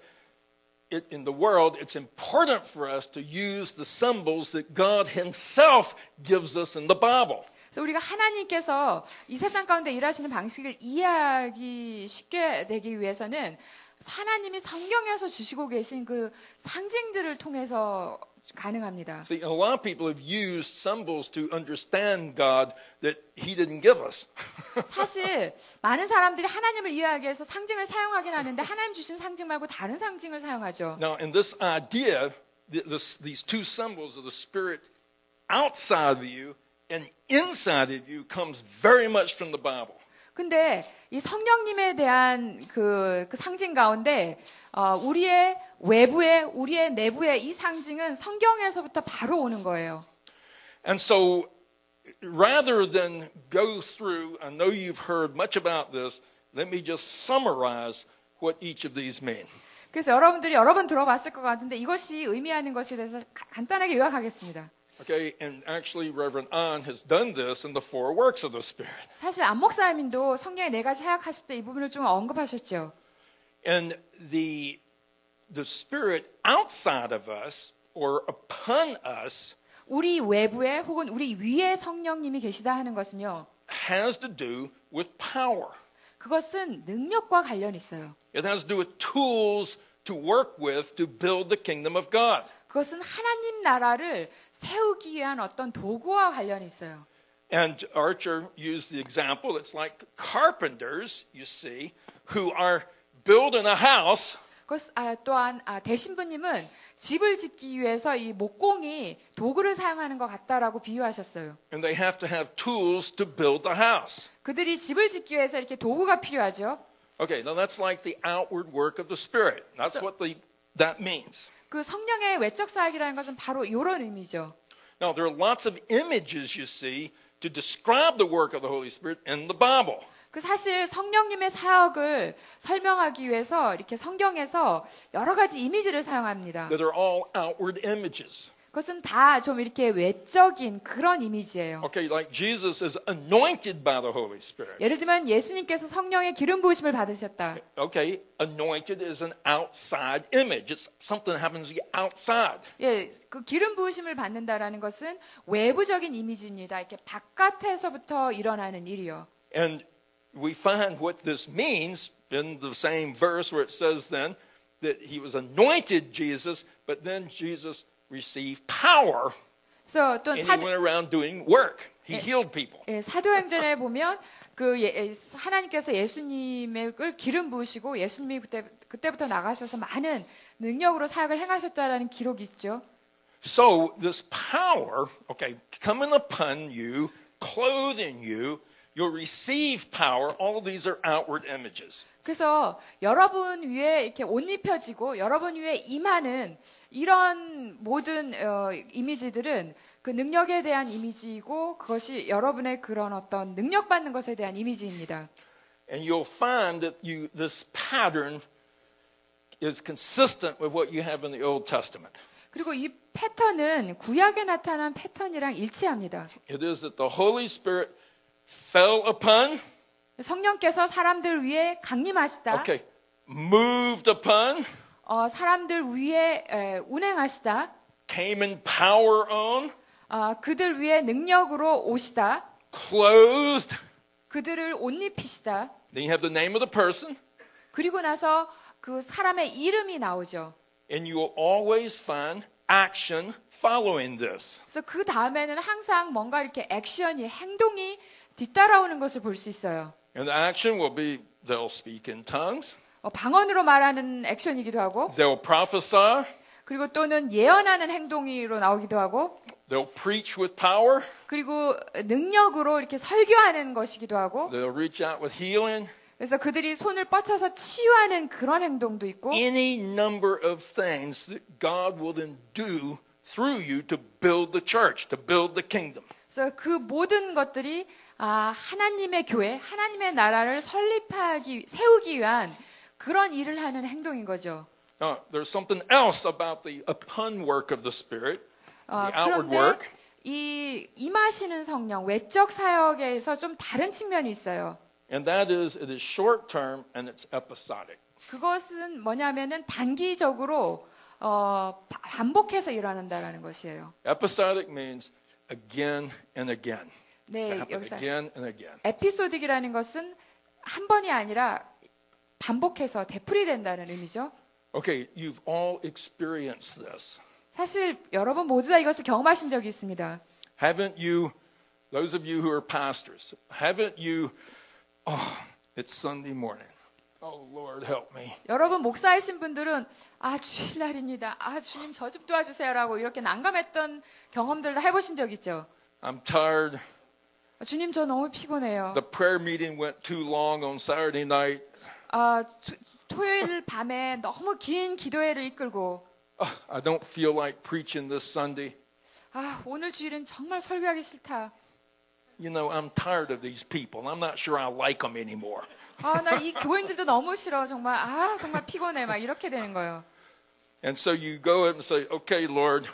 in the world, it's important for us to use the symbols that God Himself gives us in the Bible. 그래서 우리가 하나님께서 이 세상 가운데 일하시는 방식을 이해하기 쉽게 되기 위해서는 하나님이 성경에서 주시고 계신 그 상징들을 통해서 가능합니다. See, a lot of people have used symbols to understand God that He didn't give us. 사실 많은 사람들이 하나님을 이해하기 위해서 상징을 사용하긴 하는데 하나님 주신 상징 말고 다른 상징을 사용하죠. Now, in this idea, these two symbols of the Spirit outside of you and inside of you comes very much from the Bible. 근데 이 성령님에 대한 그 상징 가운데 우리의 외부에 우리의 내부에 이 상징은 성경에서부터 바로 오는 거예요. And so rather than go through, I know you've heard much about this, let me just summarize what each of these mean. 그래서 여러분들이 여러 번 들어봤을 것 같은데 이것이 의미하는 것에 대해서 간단하게 요약하겠습니다. Okay, and actually Reverend An has done this in the four works of the Spirit. 사실 안 목사님도 성경에 네 가지 사역하실 때 이 부분을 좀 언급하셨죠. And the Spirit outside of us or upon us 우리 외부에 혹은 우리 위에 성령님이 계시다 하는 것은요. has to do with power. 그것은 능력과 관련이 있어요. It has to do with tools to work with to build the kingdom of God. 그것은 하나님 나라를 세우기 위한 어떤 도구와 관련이 있어요. And Archer used the example, it's like carpenters, you see, who are building a house. 또한 대신부님은 집을 짓기 위해서 이 목공이 도구를 사용하는 것 같다라고 비유하셨어요. And they have to have tools to build the house. 그들이 집을 짓기 위해서 이렇게 도구가 필요하죠. Okay, now that's like the outward work of the Spirit. That's what that means. 그 성령의 외적 사역이라는 것은 바로 이런 의미죠. Now, there are lots of images you see to describe the work of the Holy Spirit in the Bible. 그 사실 성령님의 사역을 설명하기 위해서 이렇게 성경에서 여러 가지 이미지를 사용합니다. That are all outward images. 그것은 다 좀 이렇게 외적인 그런 이미지예요. Okay, like Jesus is anointed by the Holy Spirit. 예를 들면 예수님께서 성령의 기름 부으심을 받으셨다. Okay, anointed is an outside image. It's something that happens outside. 예, 그 기름 부으심을 받는다라는 것은 외부적인 이미지입니다. 이렇게 바깥에서부터 일어나는 일이요. And we find what this means in the same verse where it says then that he was anointed Jesus, but then Jesus received power 그래서 또 and he went around doing work. He healed people. 사도행전에 보면 하나님께서 예수님을 기름 부으시고 예수님이 그때부터 나가셔서 많은 능력으로 사역을 행하셨다라는 기록이 있죠. So this power, okay, coming upon you, clothing you, you'll receive power. All of these are outward images. 그래서 여러분 위에 이렇게 옷 입혀지고 여러분 위에 임하는 이런 모든 이미지들은 그 능력에 대한 이미지이고 그것이 여러분의 그런 어떤 능력받는 것에 대한 이미지입니다. And you'll find that this pattern is consistent with what you have in the Old Testament. 그리고 이 패턴은 구약에 나타난 패턴이랑 일치합니다. It is that the Holy Spirit fell upon, 성령께서 사람들 위에 강림하시다. okay, moved upon, 사람들 위에 운행하시다. came in power on, 그들 위에 능력으로 오시다. clothed. 그들을 옷 입히시다. Then you have the name of the person, 그리고 나서 그 사람의 이름이 나오죠. and you will always find action following this. 그래서 그 다음에는 항상 뭔가 이렇게 액션이 행동이 뒤따라오는 것을 볼 수 있어요. And the action will be they'll speak in tongues, 방언으로 말하는 액션이기도 하고, they'll prophesy, 그리고 또는 예언하는 행동으로 나오기도 하고, they'll preach with power, 그리고 능력으로 이렇게 설교하는 것이기도 하고, they'll reach out with healing. 그래서 그들이 손을 뻗쳐서 치유하는 그런 행동도 있고, Any number of things that God will then do through you to build the church, to build the kingdom. 그래서 그 모든 것들이 하나님의 교회, 하나님의 나라를 세우기 위한 그런 일을 하는 행동인 거죠. There's something else about the upon work of the Spirit, the outward work. 그런데 이 임하시는 성령, 외적 사역에서 좀 다른 측면이 있어요. And that is, it is short term and it's episodic. 그것은 뭐냐면은 단기적으로 반복해서 일어난다라는 것이에요. Episodic means again and again. 네, 여기서 Again and again. 에피소드라는 것은 한 번이 아니라 반복해서 되풀이된다는 의미죠. Okay, you've all experienced this. 사실 여러분 모두 다 이것을 경험하신 적이 있습니다. Haven't you, those of you who are pastors, haven't you, it's Sunday morning. Oh, Lord, help me. 여러분 목사이신 분들은 주일날입니다. 주님 저 좀 도와주세요라고 이렇게 난감했던 경험들도 해보신 적 있죠. I'm tired. 주님 저 너무 피곤해요. The prayer meeting went too long on Saturday night. 토요일 밤에 너무 긴 기도회를 이끌고 I don't feel like preaching this Sunday. 오늘 주일은 정말 설교하기 싫다. You know, I'm tired of these people. I'm not sure I like them anymore. 나 이 교인들도 너무 싫어. 정말 정말 피곤해. 막 이렇게 되는 거예요. And so you go and say, okay, Lord,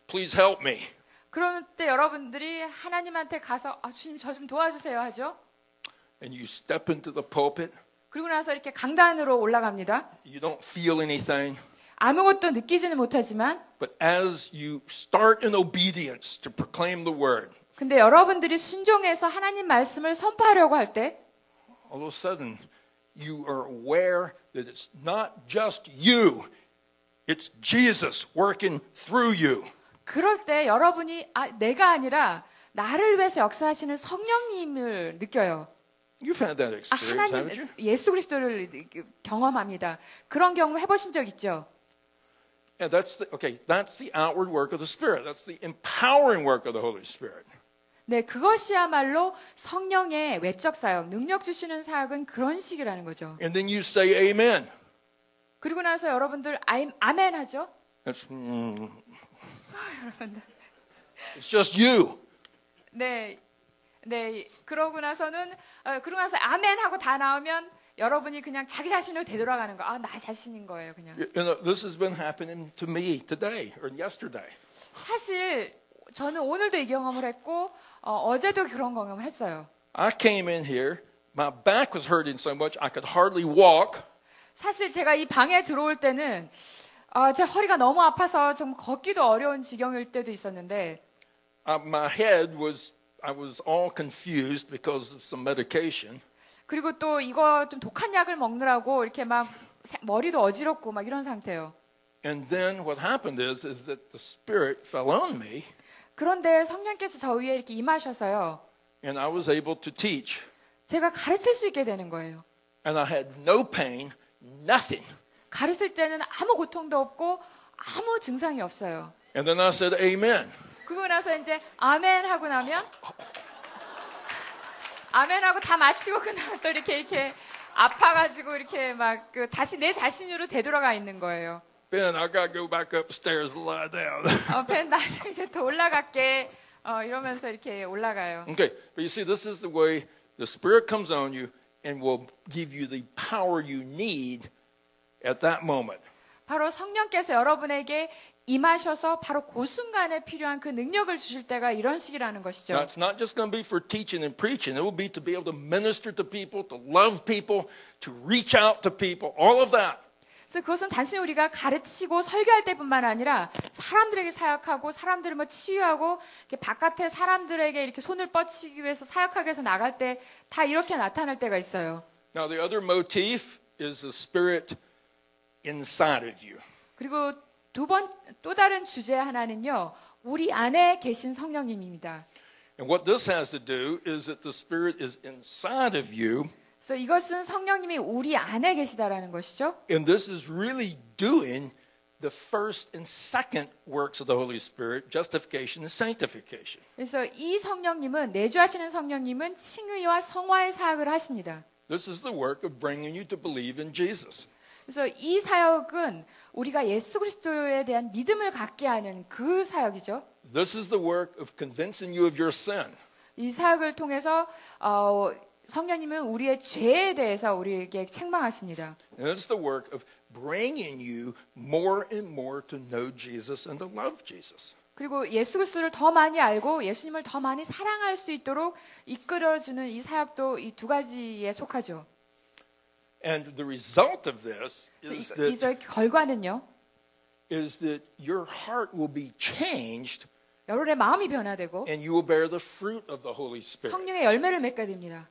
please help me. 그럴 때 여러분들이 하나님한테 가서 주님 저 좀 도와주세요 하죠. And you step into the pulpit. 그리고 나서 이렇게 강단으로 올라갑니다. You don't feel anything. 아무것도 느끼지는 못하지만 But as you start in obedience to proclaim the word, 근데 여러분들이 순종해서 하나님 말씀을 선포하려고 할 때 all of a sudden you are aware that it's not just you, it's Jesus working through you. 그럴 때 여러분이 내가 아니라 나를 위해서 역사하시는 성령님을 느껴요. You've had that experience, 하나님, haven't you? 예수 그리스도를 경험합니다. 그런 경험 해보신 적 있죠? And that's the outward work of the Spirit. That's the empowering work of the Holy Spirit. 네, 그것이야말로 성령의 외적 사역, 능력 주시는 사역은 그런 식이라는 거죠. And then you say amen. 그리고 나서 여러분들 아멘 하죠? That's, 여러분들. it's just you. 네, 네. 그러고 나서는 그러고 나서 아멘 하고 다 나오면 여러분이 그냥 자기 자신으로 되돌아가는 거. 아, 나 자신인 거예요, 그냥. You know, this has been happening to me today or yesterday. 사실 저는 오늘도 이 경험을 했고 어제도 그런 경험을 했어요. I came in here, my back was hurting so much I could hardly walk. 사실 제가 이 방에 들어올 때는 제 허리가 너무 아파서 좀 걷기도 어려운 지경일 때도 있었는데 My head I was all confused because of some medication. 그리고 또 이거 좀 독한 약을 먹느라고 이렇게 막 머리도 어지럽고 막 이런 상태예요. And then what happened is that the Spirit fell on me. 그런데 성령께서 저 위에 이렇게 임하셔서요. And I was able to teach. 제가 가르칠 수 있게 되는 거예요. And I had no pain, nothing. 가르칠 때는 아무 고통도 없고 아무 증상이 없어요. And then I said, Amen. 그러고 나서 이제 아멘 하고 나면 아멘 하고 다 마치고 그냥 또 이렇게 아파가지고 이렇게 막 다시 내 자신으로 되돌아가 있는 거예요. Ben, I gotta go back upstairs and lie down. 벤 나중에 이제 더 올라갈게. 이러면서 이렇게 올라가요. Okay, but you see, this is the way the Spirit comes on you and will give you the power you need at that moment. 바로 성령께서 여러분에게 임하셔서 바로 그 순간에 필요한 그 능력을 주실 때가 이런 식이라는 것이죠. Now, it's not just going to be for teaching and preaching. It will be to be able to minister to people, to love people, to reach out to people, all of that. 그래서 그것은 단순히 우리가 가르치고 설교할 때뿐만 아니라 사람들에게 사역하고 사람들을 뭐 치유하고 이렇게 바깥에 사람들에게 이렇게 손을 뻗치기 위해서 사역하기 위해서 나갈 때 다 이렇게 나타날 때가 있어요. Now, the other motif is the Spirit inside of you. 그리고 또 다른 주제 하나는요. 우리 안에 계신 성령님입니다. And what this has to do is that the Spirit is inside of you. 그래서 이것은 성령님이 우리 안에 계시다라는 것이죠. And this is really doing the first and second works of the Holy Spirit, justification and sanctification. 그래서 이 성령님은 내주하시는 성령님은 칭의와 성화의 사역을 하십니다. This is the work of bringing you to believe in Jesus. 그래서 이 사역은 우리가 예수 그리스도에 대한 믿음을 갖게 하는 그 사역이죠. This is the work of convincing you of your sin. 이 사역을 통해서 성령님은 우리의 죄에 대해서 우리에게 책망하십니다. And it's the work of bringing you more and more to know Jesus and to love Jesus. 그리고 예수 그리스도를 더 많이 알고 예수님을 더 많이 사랑할 수 있도록 이끌어주는 이 사역도 이 두 가지에 속하죠. And the result of this is 이 결과는요. is that your heart will be changed 여러분의 마음이 변화되고 and you will bear the fruit of the Holy Spirit. 성령의 열매를 맺게 됩니다.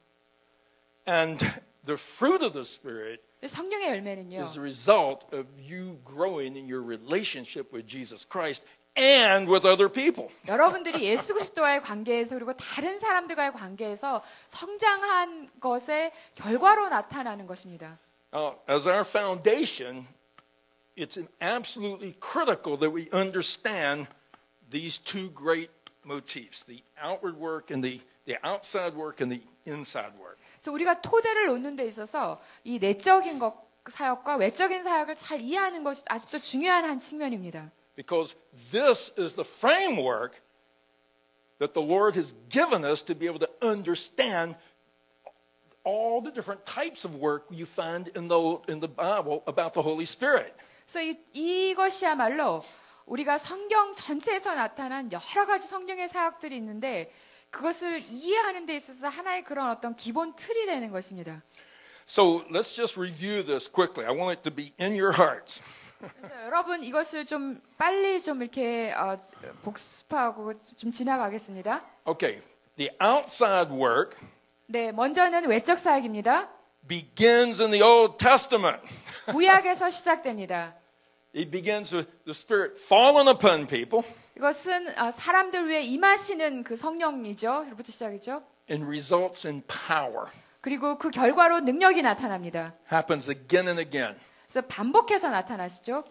And the fruit of the Spirit 성령의 열매는요. is the result of you growing in your relationship with Jesus Christ and with other people. 여러분들이 예수 그리스도와의 관계에서 그리고 다른 사람들과의 관계에서 성장한 것의 결과로 나타나는 것입니다. As our foundation, it's absolutely critical that we understand these two great motifs, the outward work and the outside work and the inside work. 그래서 우리가 토대를 놓는 데 있어서 이 내적인 사역과 외적인 사역을 잘 이해하는 것이 아주 또 중요한 한 측면입니다. Because this is the framework that the Lord has given us to be able to understand all the different types of work you find in the Bible about the Holy Spirit. 그래서 이것이야말로 우리가 성경 전체에서 나타난 여러 가지 성령의 사역들이 있는데 그것을 이해하는 데 있어서 하나의 그런 어떤 기본 틀이 되는 것입니다. So let's just review this quickly. I want it to be in your hearts. 그래서 여러분 이것을 좀 빨리 좀 이렇게 복습하고 좀 지나가겠습니다. Okay, the outside work 네, 먼저는 외적 사역입니다. begins in the Old Testament. 구약에서 시작됩니다. It begins with the Spirit falling upon people 이것은 사람들 위해 임하시는 그 성령이죠. 이로부터 시작이죠. and results in power. 그리고 그 결과로 능력이 나타납니다. Happens again and again. 그래서 반복해서 나타나시죠.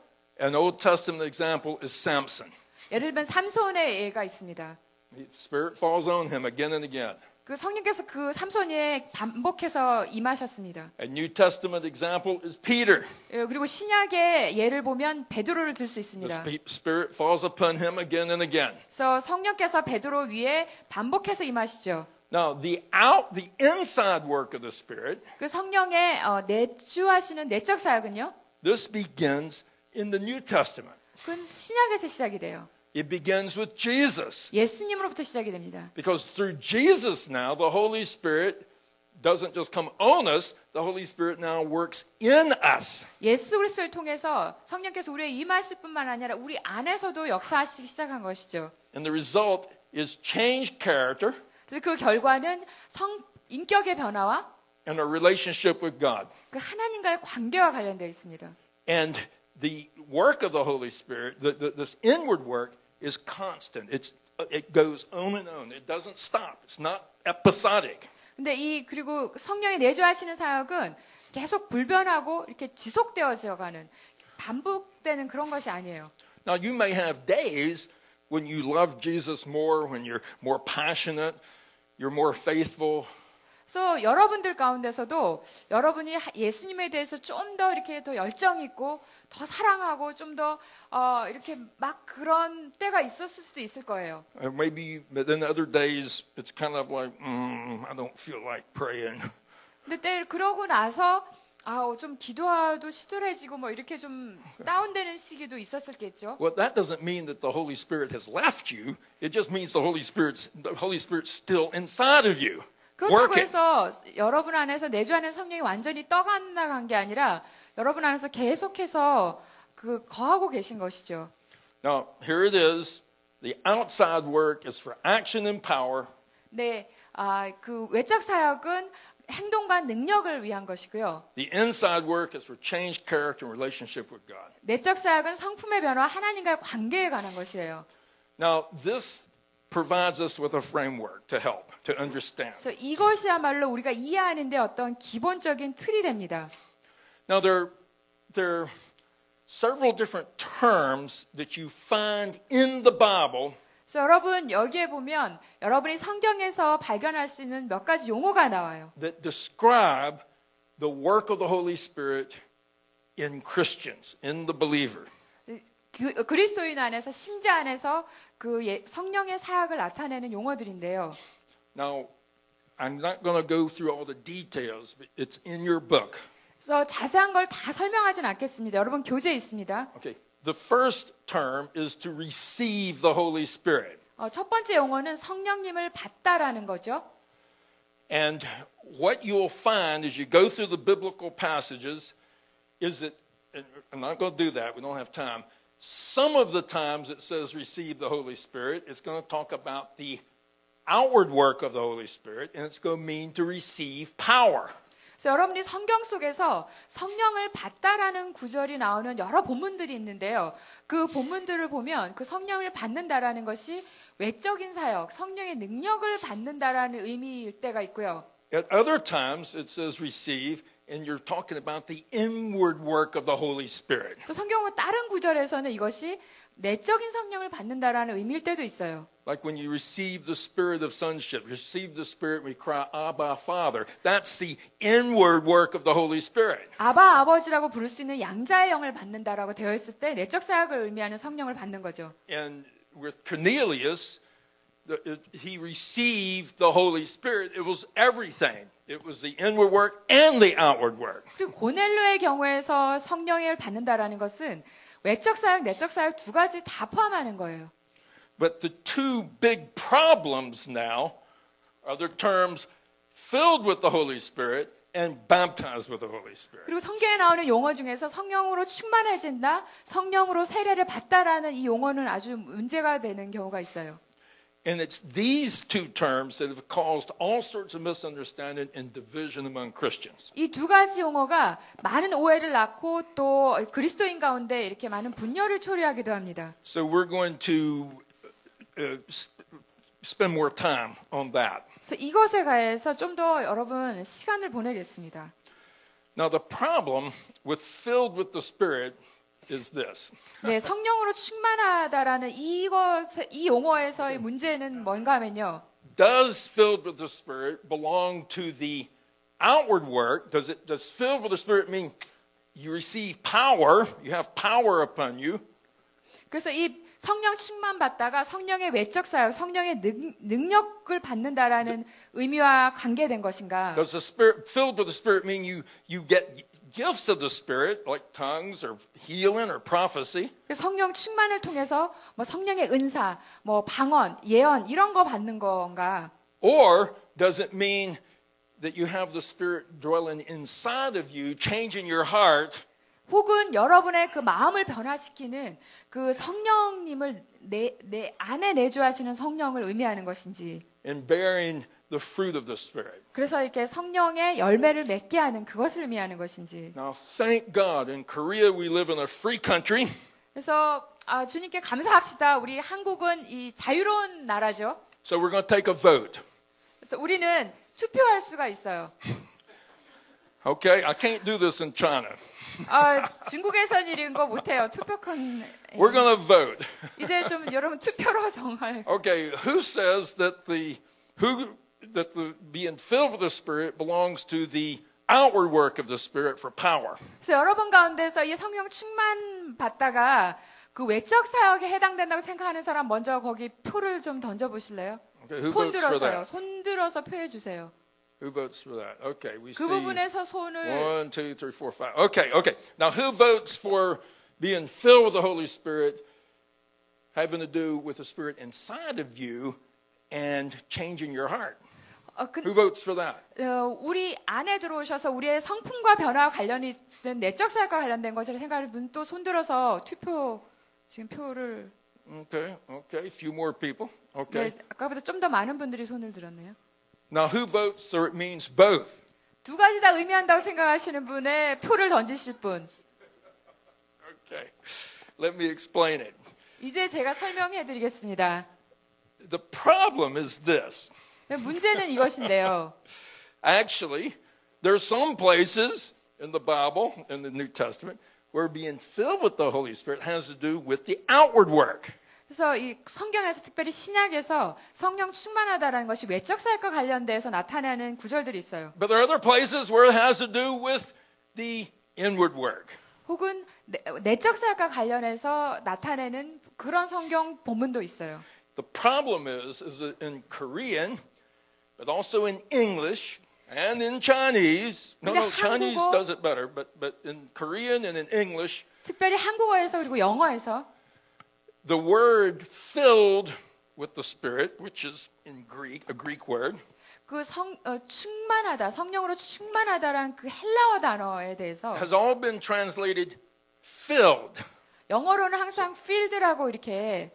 An Old Testament example is Samson. 예를 들면 삼손의 예가 있습니다. The Spirit falls on him again and again. 그 성령께서 그 삼손에 반복해서 임하셨습니다. A New Testament example is Peter. 그리고 신약의 예를 보면 베드로를 들 수 The 있습니다. Spirit falls upon him again and again. 그래서 성령께서 베드로 위에 반복해서 임하시죠. Now, the inside work of the Spirit, 그 성령의 내주하시는 내적 사역은요. this begins in the New Testament. 그건 신약에서 시작이 돼요. It begins with Jesus. 예수님으로부터 시작이 됩니다. Because through Jesus now, the Holy Spirit doesn't just come on us, the Holy Spirit now works in us. 예수 그리스도를 통해서 성령께서 우리에 임하실 뿐만 아니라 우리 안에서도 역사하시기 시작한 것이죠. And the result is changed character 그래서 그 결과는 인격의 변화와 and a relationship with God. 그 하나님과의 관계와 관련되어 있습니다. And the work of the Holy Spirit, this inward work, is constant. It goes on and on. It doesn't stop. It's not episodic. 근데 그리고 성령이 내주하시는 사역은 계속 불변하고 이렇게 지속되어져 가는 반복되는 그런 것이 아니에요. Now, you may have days when you love Jesus more, when you're more passionate, you're more faithful. 그래서 여러분들 가운데서도 여러분이 예수님에 대해서 좀 더 이렇게 더 열정 있고 더 사랑하고 좀 더 이렇게 막 그런 때가 있었을 수도 있을 거예요. Maybe, but then other days it's kind of like, I don't feel like praying. 근데 그러고 나서 좀 기도하도 시들해지고 뭐 이렇게 좀 다운되는 시기도 있었겠죠. Well, that doesn't mean that the Holy Spirit has left you. It just means the Holy Spirit's still inside of you. 그렇다고 working. 해서 여러분 안에서 내주하는 성령이 완전히 떠나간 게 아니라 여러분 안에서 계속해서 거하고 계신 것이죠. Now, here it is. The outside work is for action and power. 네, 그 외적 사역은 행동과 능력을 위한 것이고요. The inside work is for changed character and relationship with God. 내적 사역은 성품의 변화, 하나님과의 관계에 관한 것이에요. Now, this provides us with a framework to help, to understand. 그래서 이것이야말로 우리가 이해하는데 어떤 기본적인 틀이 됩니다. Now, there are several different terms that you find in the Bible 그래서 여러분 여기에 보면 여러분이 성경에서 발견할 수 있는 몇 가지 용어가 나와요. that describe the work of the Holy Spirit in Christians, in the believer. 그리스도인 안에서 신자 안에서 그 성령의 사역을 나타내는 용어들인데요. Now, I'm not going to go through all the details, but it's in your book. 그래서 자세한 걸 다 설명하진 않겠습니다. 여러분 교재에 있습니다. Okay. The first term is to receive the Holy Spirit. 첫 번째 용어는 성령님을 받다라는 거죠. And what you'll find as you go through the biblical passages is that, and I'm not going to do that, we don't have time. Some of the times it says receive the Holy Spirit, it's going to talk about the outward work of the Holy Spirit, and it's going to mean to receive power. 그래서 여러분이 성경 속에서 성령을 받다라는 구절이 나오는 여러 본문들이 있는데요. 그 본문들을 보면 그 성령을 받는다라는 것이 외적인 사역, 성령의 능력을 받는다라는 의미일 때가 있고요. At other times it says receive, and you're talking about the inward work of the Holy Spirit. 또 성경은 다른 구절에서는 이것이 내적인 성령을 받는다라는 의미일 때도 있어요. Like when you receive the spirit of sonship, receive the spirit, we cry, Abba, Father. That's the inward work of the Holy Spirit. 아바 아버지라고 부를 수 있는 양자의 영을 받는다라고 되어 있을 때 내적 사역을 의미하는 성령을 받는 거죠. And with Cornelius, he received the Holy Spirit. It was everything. It was the inward work and the outward work. 그리고 고넬료의 경우에서 성령을 받는다라는 것은 외적 사역, 내적 사역 두 가지 다 포함하는 거예요. But the two big problems now are the terms filled with the Holy Spirit and baptized with the Holy Spirit. 그리고 성경에 나오는 용어 중에서 성령으로 충만해진다, 성령으로 세례를 받다라는 이 용어는 아주 문제가 되는 경우가 있어요. And it's these two terms that have caused all sorts of misunderstanding and division among Christians. 이 두 가지 용어가 많은 오해를 낳고 또 그리스도인 가운데 이렇게 많은 분열을 초래하기도 합니다. So we're going to spend more time on that. 그래서 이것에 관해서 좀 더 여러분 시간을 보내겠습니다. Now, the problem with filled with the Spirit is this. 네, 성령으로 충만하다라는 이 용어에서의 문제는 뭔가 하면요. Does filled with the Spirit belong to the outward work? Does filled with the Spirit mean you receive power, you have power upon you? 그래서 이 성령 충만 받다가 성령의 외적 사역, 성령의 능력을 받는다라는 의미와 관계된 것인가? Does the Spirit filled with the Spirit mean you get gifts of the Spirit like tongues or healing or prophecy? 성령 충만을 통해서 뭐 성령의 은사, 뭐 방언, 예언 이런 거 받는 건가? Or does it mean that you have the Spirit dwelling inside of you, changing your heart? 혹은 여러분의 그 마음을 변화시키는 그 성령님을 내 안에 내주하시는 성령을 의미하는 것인지. And bearing the fruit of the Spirit. 그래서 이렇게 성령의 열매를 맺게 하는 그것을 의미하는 것인지. Now, thank God, in Korea we live in a free country. 그래서 주님께 감사합시다. 우리 한국은 이 자유로운 나라죠. So we're going to take a vote. 그래서 우리는 투표할 수가 있어요. Okay, I can't do this in China. 중국에선 이런 거 못해요. 투표권. We're going to vote. 이제 좀 여러분 투표로 정할. Okay, who says that the being filled with the Spirit belongs to the outward work of the Spirit for power? 그래서 여러분 가운데서 이 성령 충만 받다가 그 외적 사역에 해당된다고 생각하는 사람 먼저 거기 표를 좀 던져 보실래요? Okay, who 손 votes for 들어서요. that? 손 들어서 표해 주세요. Who votes for that? Okay, we 그 see 부분에서 손을 1, 2, 3, 4, 5. Okay. Now, who votes for being filled with the Holy Spirit, having to do with the Spirit inside of you and changing your heart? Who votes for that? 우리 안에 들어오셔서 우리의 성품과 변화와 관련이 있는 내적 사역과 관련된 것을 생각하는 분 또 손 들어서 지금 표를. Okay. A few more people. Okay. 네, 아까보다 좀 더 많은 분들이 손을 들었네요. Now, who votes so it means both? 두 가지 다 의미한다고 생각하시는 분의 표를 던지실 분. Okay. Let me explain it. 이제 제가 설명해 드리겠습니다. The problem is this. 문제는 이것인데요. Actually, there are some places in the Bible, in the New Testament, where being filled with the Holy Spirit has to do with the outward work. 그래서 이 성경에서 특별히 신약에서 성령 충만하다라는 것이 외적 사역과 관련돼서 나타나는 구절들이 있어요. But there are other places where it has to do with the inward work. 혹은 내적 사역과 관련해서 나타내는 그런 성경 본문도 있어요. The problem is that in Korean, but also in English and in Chinese. No, Chinese does it better, but in Korean and in English, 특별히 한국어에서 그리고 영어에서 the word filled with the Spirit, which is in Greek, a Greek word, 그 충만하다, 성령으로 충만하다라는 그 헬라어 단어에 대해서 has all been translated filled. 영어로는 항상 filled라고 이렇게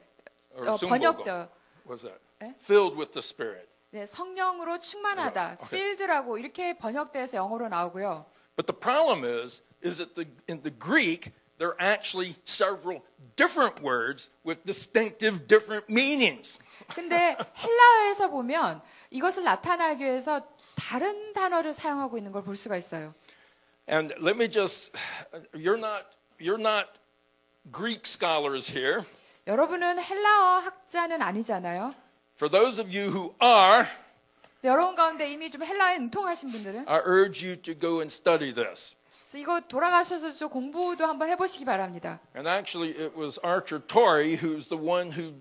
번역돼요. What's that? 네? Filled with the Spirit. 네, 성령으로 충만하다, Okay. filled라고 이렇게 번역돼서 영어로 나오고요. But the problem is that in the Greek, there are actually several different words with distinctive different meanings. 근데 헬라어에서 보면 이것을 나타나기 위해서 다른 단어를 사용하고 있는 걸 볼 수가 있어요. And let me just, you're not Greek scholars here. 여러분은 헬라어 학자는 아니잖아요. For those of you who are, 여러분 가운데 이미 좀 헬라어에 응통하신 분들은 I urge you to go and study this. 그래서 이거 돌아가셔서 좀 공부도 한번 해보시기 바랍니다. And actually, it was Archer Torrey who's the one who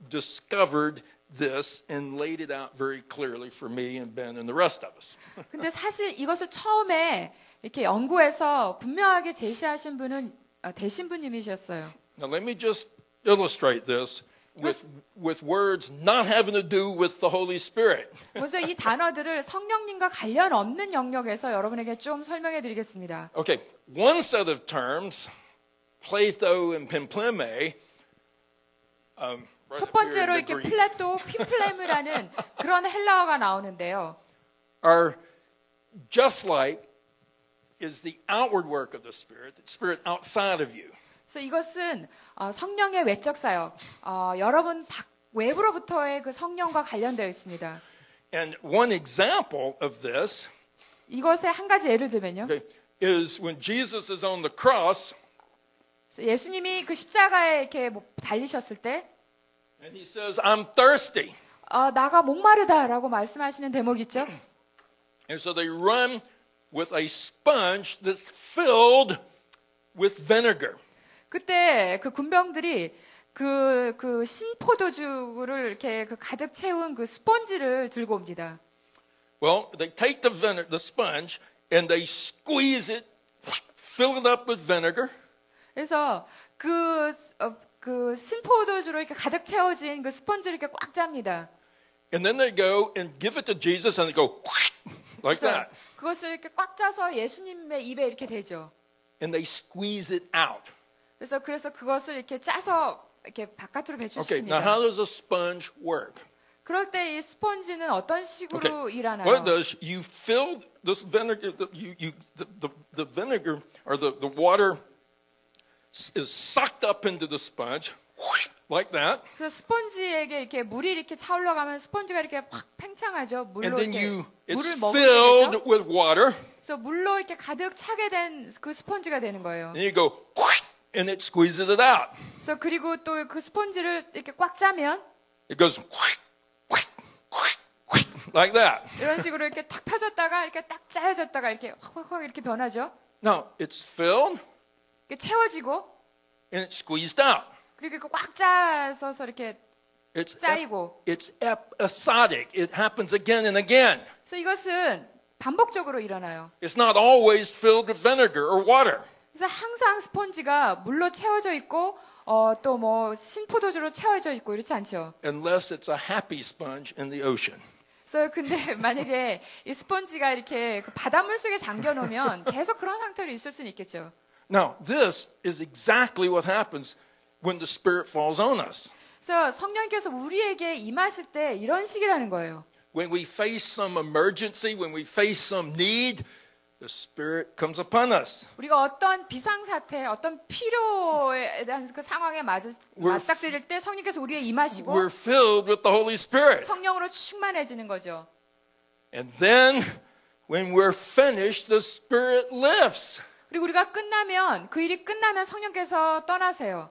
discovered this and laid it out very clearly for me and Ben and the rest of us. 근데 사실 이것을 처음에 이렇게 연구해서 분명하게 제시하신 분은 대신부님이셨어요. Now, let me just illustrate this with words not having to do with the Holy Spirit. 먼저 이 단어들을 성령님과 관련 없는 영역에서 여러분에게 좀 설명해 드리겠습니다. Okay, one set of terms, Plato and Pimpleme, 첫 번째로 이렇게 플라토, 핀플레무라는 그런 헬라어가 나오는데요. are just like is the outward work of the Spirit outside of you. 그래서 이것은 성령의 외적 사역, 여러분 외부로부터의 그 성령과 관련되어 있습니다. And one example of this 이것의 한 가지 예를 들면요. okay, is when Jesus is on the cross 예수님이 그 십자가에 이렇게 달리셨을 때 and he says, I'm thirsty. 나가 목마르다라고 말씀하시는 대목 있죠. And so they run with a sponge that's filled with vinegar. 그때 그 군병들이 그 신포도주를 이렇게 그 가득 채운 그 스펀지를 들고 옵니다. Well, they take the sponge and they squeeze it, fill it up with vinegar. 그래서 그 신포도주로 이렇게 가득 채워진 그 스펀지를 이렇게 꽉 짭니다. And then they go and give it to Jesus and they go like 그래서 that. 그것을 이렇게 꽉 짜서 예수님의 입에 이렇게 대죠. And they squeeze it out. 그래서 그것을 이렇게 짜서 이렇게 바깥으로 Okay, now how 배출시킵니다. does a sponge work? 그럴 때 이 스펀지는 어떤 식으로 일하나요? What it does, you fill this vinegar, the vinegar or the water is sucked up into the sponge like that. 그래서 스펀지에게 이렇게 물이 이렇게 차올라가면 스펀지가 이렇게 확 팽창하죠. 물로 And then 이렇게 it's 물을 먹게 filled 되죠. with water. 그래서 물로 이렇게 가득 차게 된 그 스펀지가 되는 거예요. And you go and it squeezes it out. 그래서 그리고 또 그 스펀지를 이렇게 꽉 짜면 It goes like that. 이런 식으로 이렇게 탁 펴졌다가 이렇게 딱 짜여졌다가 이렇게 확 이렇게 변하죠. Now it's filled 이렇게 채워지고 and it's squeezed out. 그리고 이렇게 꽉 짜서 이렇게 It's 짜이고. it's episodic. It happens again and again. 그래서 이것은 반복적으로 일어나요. It's not always filled with vinegar or water. 그래서 항상 스펀지가 물로 채워져 있고 또 뭐 신포도주로 채워져 있고 이렇지 않죠. Unless it's a happy sponge in the ocean. 그래서 근데 만약에 이 스펀지가 이렇게 그 바닷물 속에 잠겨 놓으면 계속 그런 상태로 있을 수는 있겠죠. Now, this is exactly what happens when the Spirit falls on us. 그래서 성령께서 우리에게 임하실 때 이런 식이라는 거예요. When we face some emergency, when we face some need, the Spirit comes upon us. 우리가 어떤 비상사태, 어떤 필요에 대한 그 상황에 맞닥뜨릴 때 성령께서 우리에 임하시고 We're filled with the Holy Spirit. 성령으로 충만해지는 거죠. And then, when we're finished, the Spirit lifts. 그리고 우리가 끝나면 그 일이 끝나면 성령께서 떠나세요.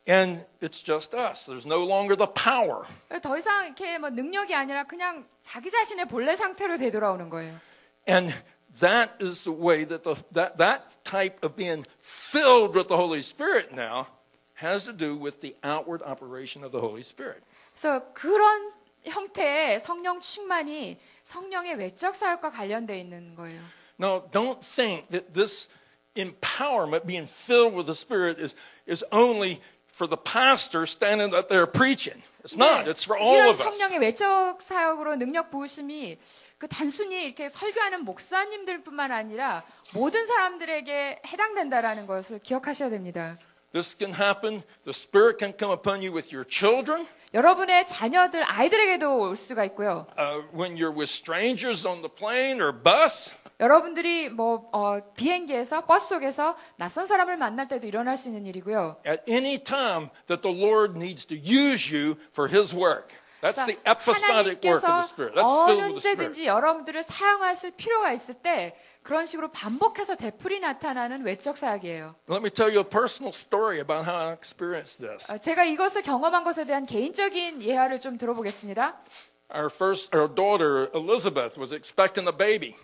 And it's just us. There's no longer the power. 더 이상 이렇게 뭐 능력이 아니라 그냥 자기 자신의 본래 상태로 되돌아오는 거예요. And that is the way that that type of being filled with the Holy Spirit now has to do with the outward operation of the Holy Spirit. 그래서 그런 형태의 성령 충만이 성령의 외적 사역과 관련되어 있는 거예요. Now, don't think that this empowerment, being filled with the Spirit, is only for the pastor standing up there preaching. It's not. It's for all 이런 of us. 성령의 외적 사역으로 능력 부으심이 그 단순히 이렇게 설교하는 목사님들뿐만 아니라 모든 사람들에게 해당된다라는 것을 기억하셔야 됩니다. This can happen. The Spirit can come upon you with your children. 여러분의 자녀들, 아이들에게도 올 수가 있고요. When you're with strangers on the plane or bus. 여러분들이 비행기에서 버스 속에서 낯선 사람을 만날 때도 일어날 수 있는 일이고요. At any time that the Lord needs to use you for His work. That's the episodic work of the Spirit. That's filled with the Spirit. 언제든지 여러분들을 사용하실 필요가 있을 때 그런 식으로 반복해서 되풀이 나타나는 외적 사역이에요. Let me tell you a personal story about how I experienced this. 제가 이것을 경험한 것에 대한 개인적인 예화를 좀 들어보겠습니다. Our daughter Elizabeth was expecting a baby.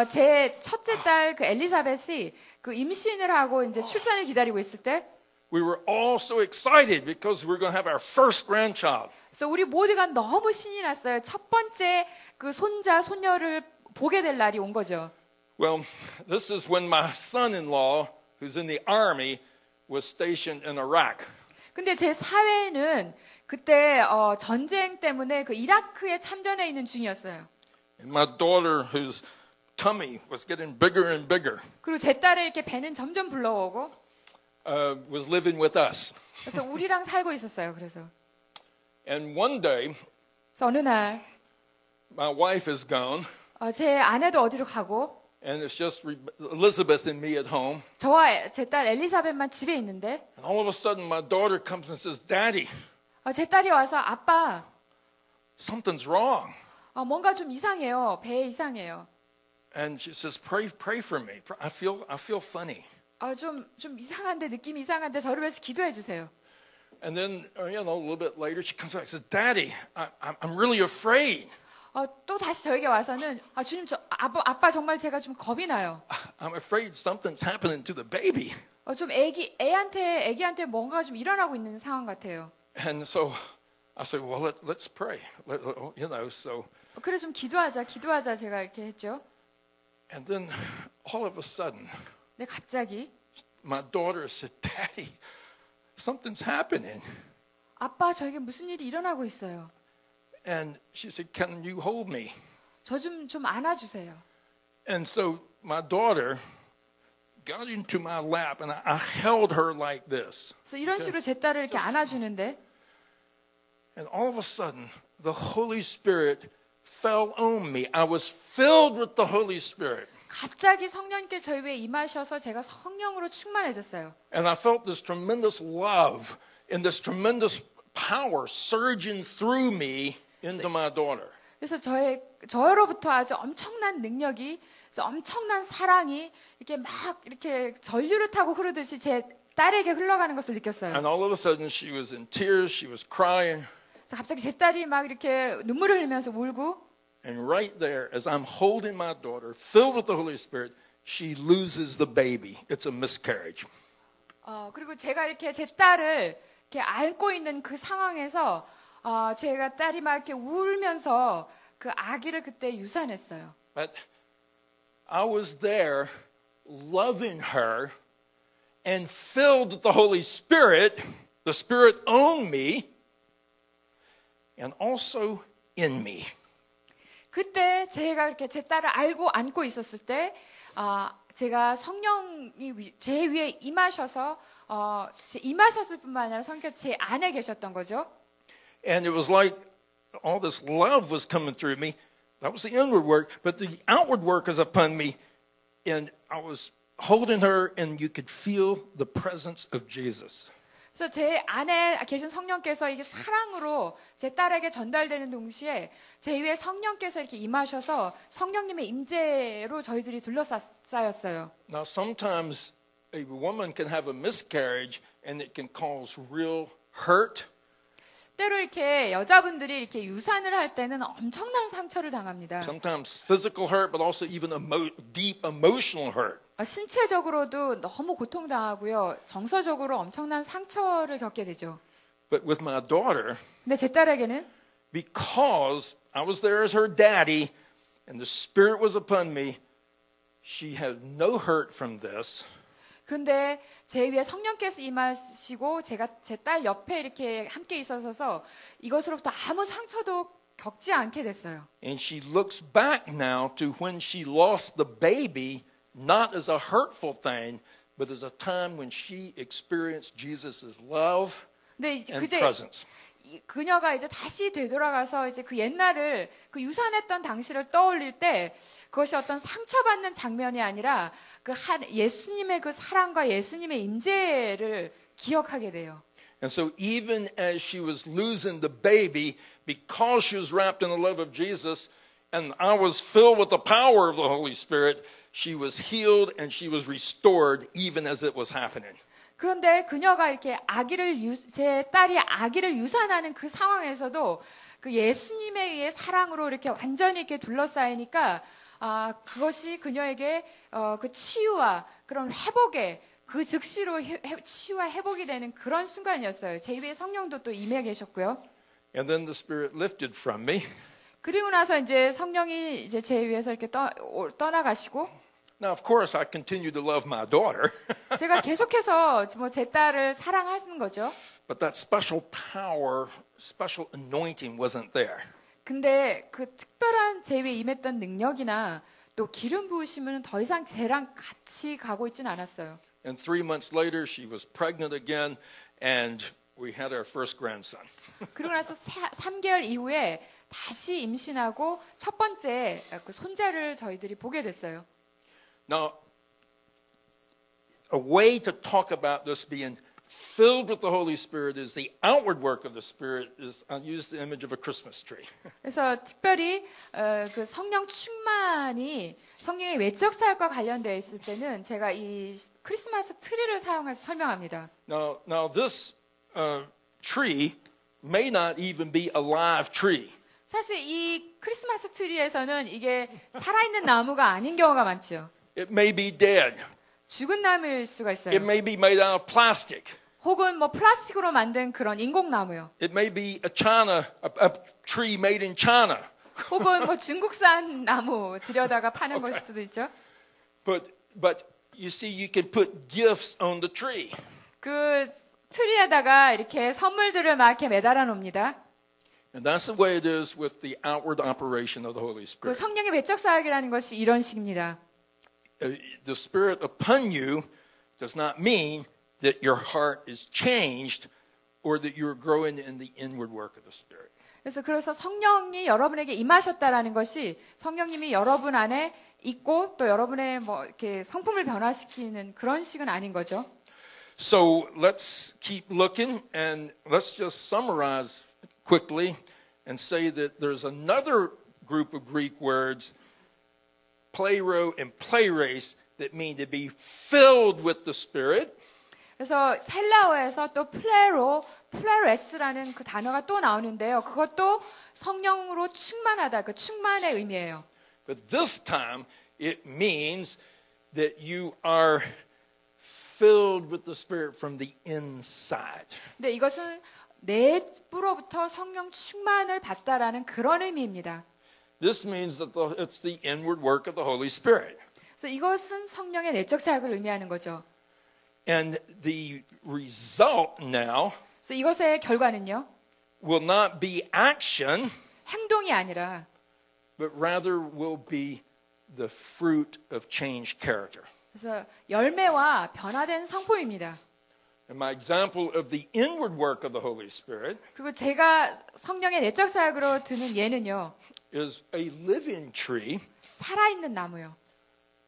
제 첫째 딸 그 엘리사벳이 그 임신을 하고 이제 출산을 기다리고 있을 때 We were all so excited because we're going to have our first grandchild. 그래서 우리 모두가 너무 신이 났어요. 첫 번째 그 손자, 손녀를 보게 될 날이 온 거죠. Well, this is when my son-in-law, who's in the army, was stationed in Iraq. 근데 제 사회는 그때 전쟁 때문에 그 이라크에 참전해 있는 중이었어요. And my daughter, whose tummy was getting bigger and bigger, 그리고 제 딸의 이렇게 배는 점점 불러오고 was living with us. 그래서 우리랑 살고 있었어요. 그래서 And one day, 어느 날 my wife is gone, 제 아내도 어디로 가고 and it's just Elizabeth and me at home. 저와 제 딸 엘리사벳만 집에 있는데 And all of a sudden, my daughter comes and says, "Daddy." 제 딸이 와서 아빠, something's wrong. 뭔가 좀 이상해요. 배에 이상해요. And she says, pray for me. I feel funny. 좀 이상한데, 느낌이 이상한데, 저를 위해서 기도해 주세요. And then, a little bit later, she comes back and says, Daddy, I'm really afraid. 또 다시 저에게 와서는, 주님, 아빠 정말 제가 좀 겁이 나요. I'm afraid something's happening to the baby. 좀 애기한테 뭔가 좀 일어나고 있는 상황 같아요. And so I said, well, let's pray. So. 그래 좀 기도하자 제가 이렇게 했죠. And then all of a sudden, 네, 갑자기 my daughter said, Daddy, something's happening. 아빠, 저에게 무슨 일이 일어나고 있어요. And she said, can you hold me? 저 좀 안아주세요. And so my daughter got into my lap and I held her like this. 그래서 이런 식으로 제 딸을 이렇게 안아주는데, and all of a sudden, the Holy Spirit fell on me. I was filled with the Holy Spirit. 갑자기 성령님께서 저희 위에 임하셔서 제가 성령으로 충만해졌어요. And I felt this tremendous love and this tremendous power surging through me into my daughter. 그래서 저로부터 아주 엄청난 능력이, 엄청난 사랑이 이렇게 막 이렇게 전류를 타고 흐르듯이 제 딸에게 흘러가는 것을 느꼈어요. And all of a sudden she was in tears, she was crying. 그래서 갑자기 제 딸이 막 이렇게 눈물을 흘리면서 울고, And right there, as I'm holding my daughter, filled with the Holy Spirit, she loses the baby. It's a miscarriage. 그리고 제가 이렇게 제 딸을 이렇게 안고 있는 그 상황에서 제가 딸이 막 이렇게 울면서 그 아기를 그때 유산했어요. But I was there loving her and filled with the Holy Spirit. The Spirit owned me and also in me. 그때 제가 이렇게 제 딸을 알고 안고 있었을 때, 제가 성령이 제 위에 임하셨을 뿐만 아니라 성령께서 제 안에 계셨던 거죠. And it was like all this love was coming through me. That was the inward work. But the outward work was upon me. And I was holding her and you could feel the presence of Jesus. 그래서 제 안에 계신 성령께서 이게 사랑으로 제 딸에게 전달되는 동시에 제 위에 성령께서 이렇게 임하셔서 성령님의 임재로 저희들이 둘러싸였어요. Now sometimes a woman can have a miscarriage and it can cause real hurt. 때로 이렇게 여자분들이 이렇게 유산을 할 때는 엄청난 상처를 당합니다. Sometimes physical hurt, but also even deep emotional hurt. 신체적으로도 너무 고통당하고요. 정서적으로 엄청난 상처를 겪게 되죠. But with my daughter, 근데 제 딸에게는 because I was there as her daddy and the Spirit was upon me, she had no hurt from this. 그런데 제 위에 성령께서 임하시고 제가 제 딸 옆에 이렇게 함께 있어서 이것으로부터 아무 상처도 겪지 않게 됐어요. And she looks back now to when she lost the baby, not as a hurtful thing, but as a time when she experienced Jesus' love 근데 and presence. 그녀가 이제 다시 되돌아가서 이제 그 옛날을 그 유산했던 당시를 떠올릴 때 그것이 어떤 상처받는 장면이 아니라 그 예수님의 그 사랑과 예수님의 임재를 기억하게 돼요. And so even as she was losing the baby, because she was wrapped in the love of Jesus, and I was filled with the power of the Holy Spirit, she was healed and she was restored even as it was happening. 그런데 그녀가 이렇게 제 딸이 아기를 유산하는 그 상황에서도 그 예수님에 의해 사랑으로 이렇게 완전히 이렇게 둘러싸이니까 그것이 그녀에게 그 치유와 그런 회복에 그 즉시로 치유와 회복이 되는 그런 순간이었어요. 제 위에 성령도 또 임해 계셨고요. And then the Spirit lifted from me. 그리고 나서 이제 성령이 이제 제 위에서 이렇게 떠나가시고. Now, of course, I continue to love my daughter. 제가 계속해서 제 딸을 사랑하는 거죠. But that special power, special anointing wasn't there. 근데 그 특별한 제 위에 임했던 능력이나 또 기름 부으심은 더 이상 쟤랑 같이 가고 있지는 않았어요. And 3 months later, she was pregnant again, and we had our first grandson. 그리고 나서 3개월 이후에 다시 임신하고 첫 번째 그 손자를 저희들이 보게 됐어요. Now, a way to talk about this being filled with the Holy Spirit is the outward work of the Spirit. I use the image of a Christmas tree. 그래서 특별히 그 성령 충만이 성령의 외적 사역과 관련되어 있을 때는 제가 이 크리스마스 트리를 사용해서 설명합니다. Now this tree may not even be a live tree. 사실 이 크리스마스 트리에서는 이게 살아있는 나무가 아닌 경우가 많죠. It may be dead. 죽은 나무일 수가 있어요. It may be made out of plastic. 혹은 뭐 플라스틱으로 만든 그런 인공나무요. It may be a tree made in China. 혹은 뭐 중국산 나무 들여다가 파는 Okay. 것일 수도 있죠. But you see, you can put gifts on the tree. 그 트리에다가 이렇게 선물들을 막 이렇게 매달아 놓습니다. And that's the way it is with the outward operation of the Holy 그 Spirit. 성령의 외적 사역이라는 것이 이런 식입니다. The Spirit upon you does not mean that your heart is changed or that you're growing in the inward work of the Spirit. 그래서 성령이 여러분에게 임하셨다라는 것이 성령님이 여러분 안에 있고 또 여러분의 뭐 이렇게 성품을 변화시키는 그런 식은 아닌 거죠. So let's keep looking and let's just summarize quickly and say that there's another group of Greek words, plero and pleres, that mean to be filled with the Spirit. 그래서 헬라어에서 또 플레레스라는 그 단어가 또 나오는데요. 그것도 성령으로 충만하다, 그 충만의 의미예요. But this time it means that you are filled with the Spirit from the inside. 근데 이것은 내부로부터 성령 충만을 받다라는 그런 의미입니다. This means that it's the inward work of the Holy Spirit. 그래서 이것은 성령의 내적 사역을 의미하는 거죠. And the result now 그래서 이것의 결과는요. will not be action, 행동이 아니라 but rather will be the fruit of changed character. 그래서 열매와 변화된 성품입니다. And my example of the inward work of the Holy Spirit 그리고 제가 성령의 내적 사역으로 드는 예는요. is a living tree 살아있는 나무요.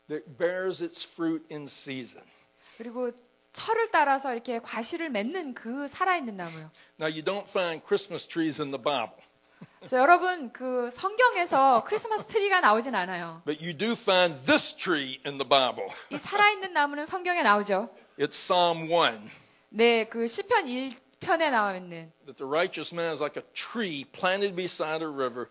that bears its fruit in season. 그리고 철을 따라서 이렇게 과실을 맺는 그 살아있는 나무요. Now you don't find Christmas trees in the Bible, 그래서 여러분 그 성경에서 크리스마스 트리가 나오진 않아요. but you do find this tree in the Bible. 이 살아있는 나무는 성경에 나오죠. It's Psalm 1. 네, 그 시편 1편에 나와 있는 That the righteous man is like a tree planted beside a river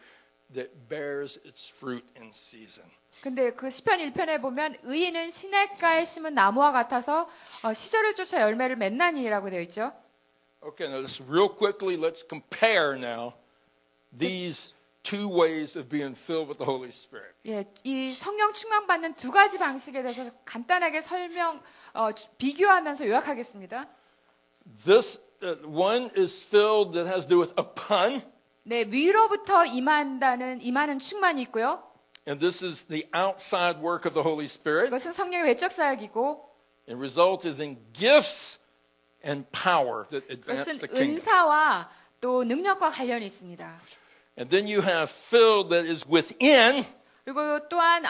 that bears its fruit in season. 근데 그 시편 1편에 보면 의인은 시냇가에 심은 나무와 같아서 시절을 쫓아 열매를 맺나니라고 되어 있죠. Okay, now just real quickly, let's compare now these two ways of being filled with the Holy Spirit. 예, 이 성령 충만 받는 두 가지 방식에 대해서 간단하게 비교하면서 요약하겠습니다. This one is filled that has to do with upon, 네, 위로부터 임하는 충만이 있고요. and this is the outside work of the Holy Spirit. 이것은 성령의 외적 사역이고, And result is in gifts and power that advance the 이것은 kingdom. 은사와 또 능력과 관련이 있습니다. And then you have filled that is within, 그리고 또한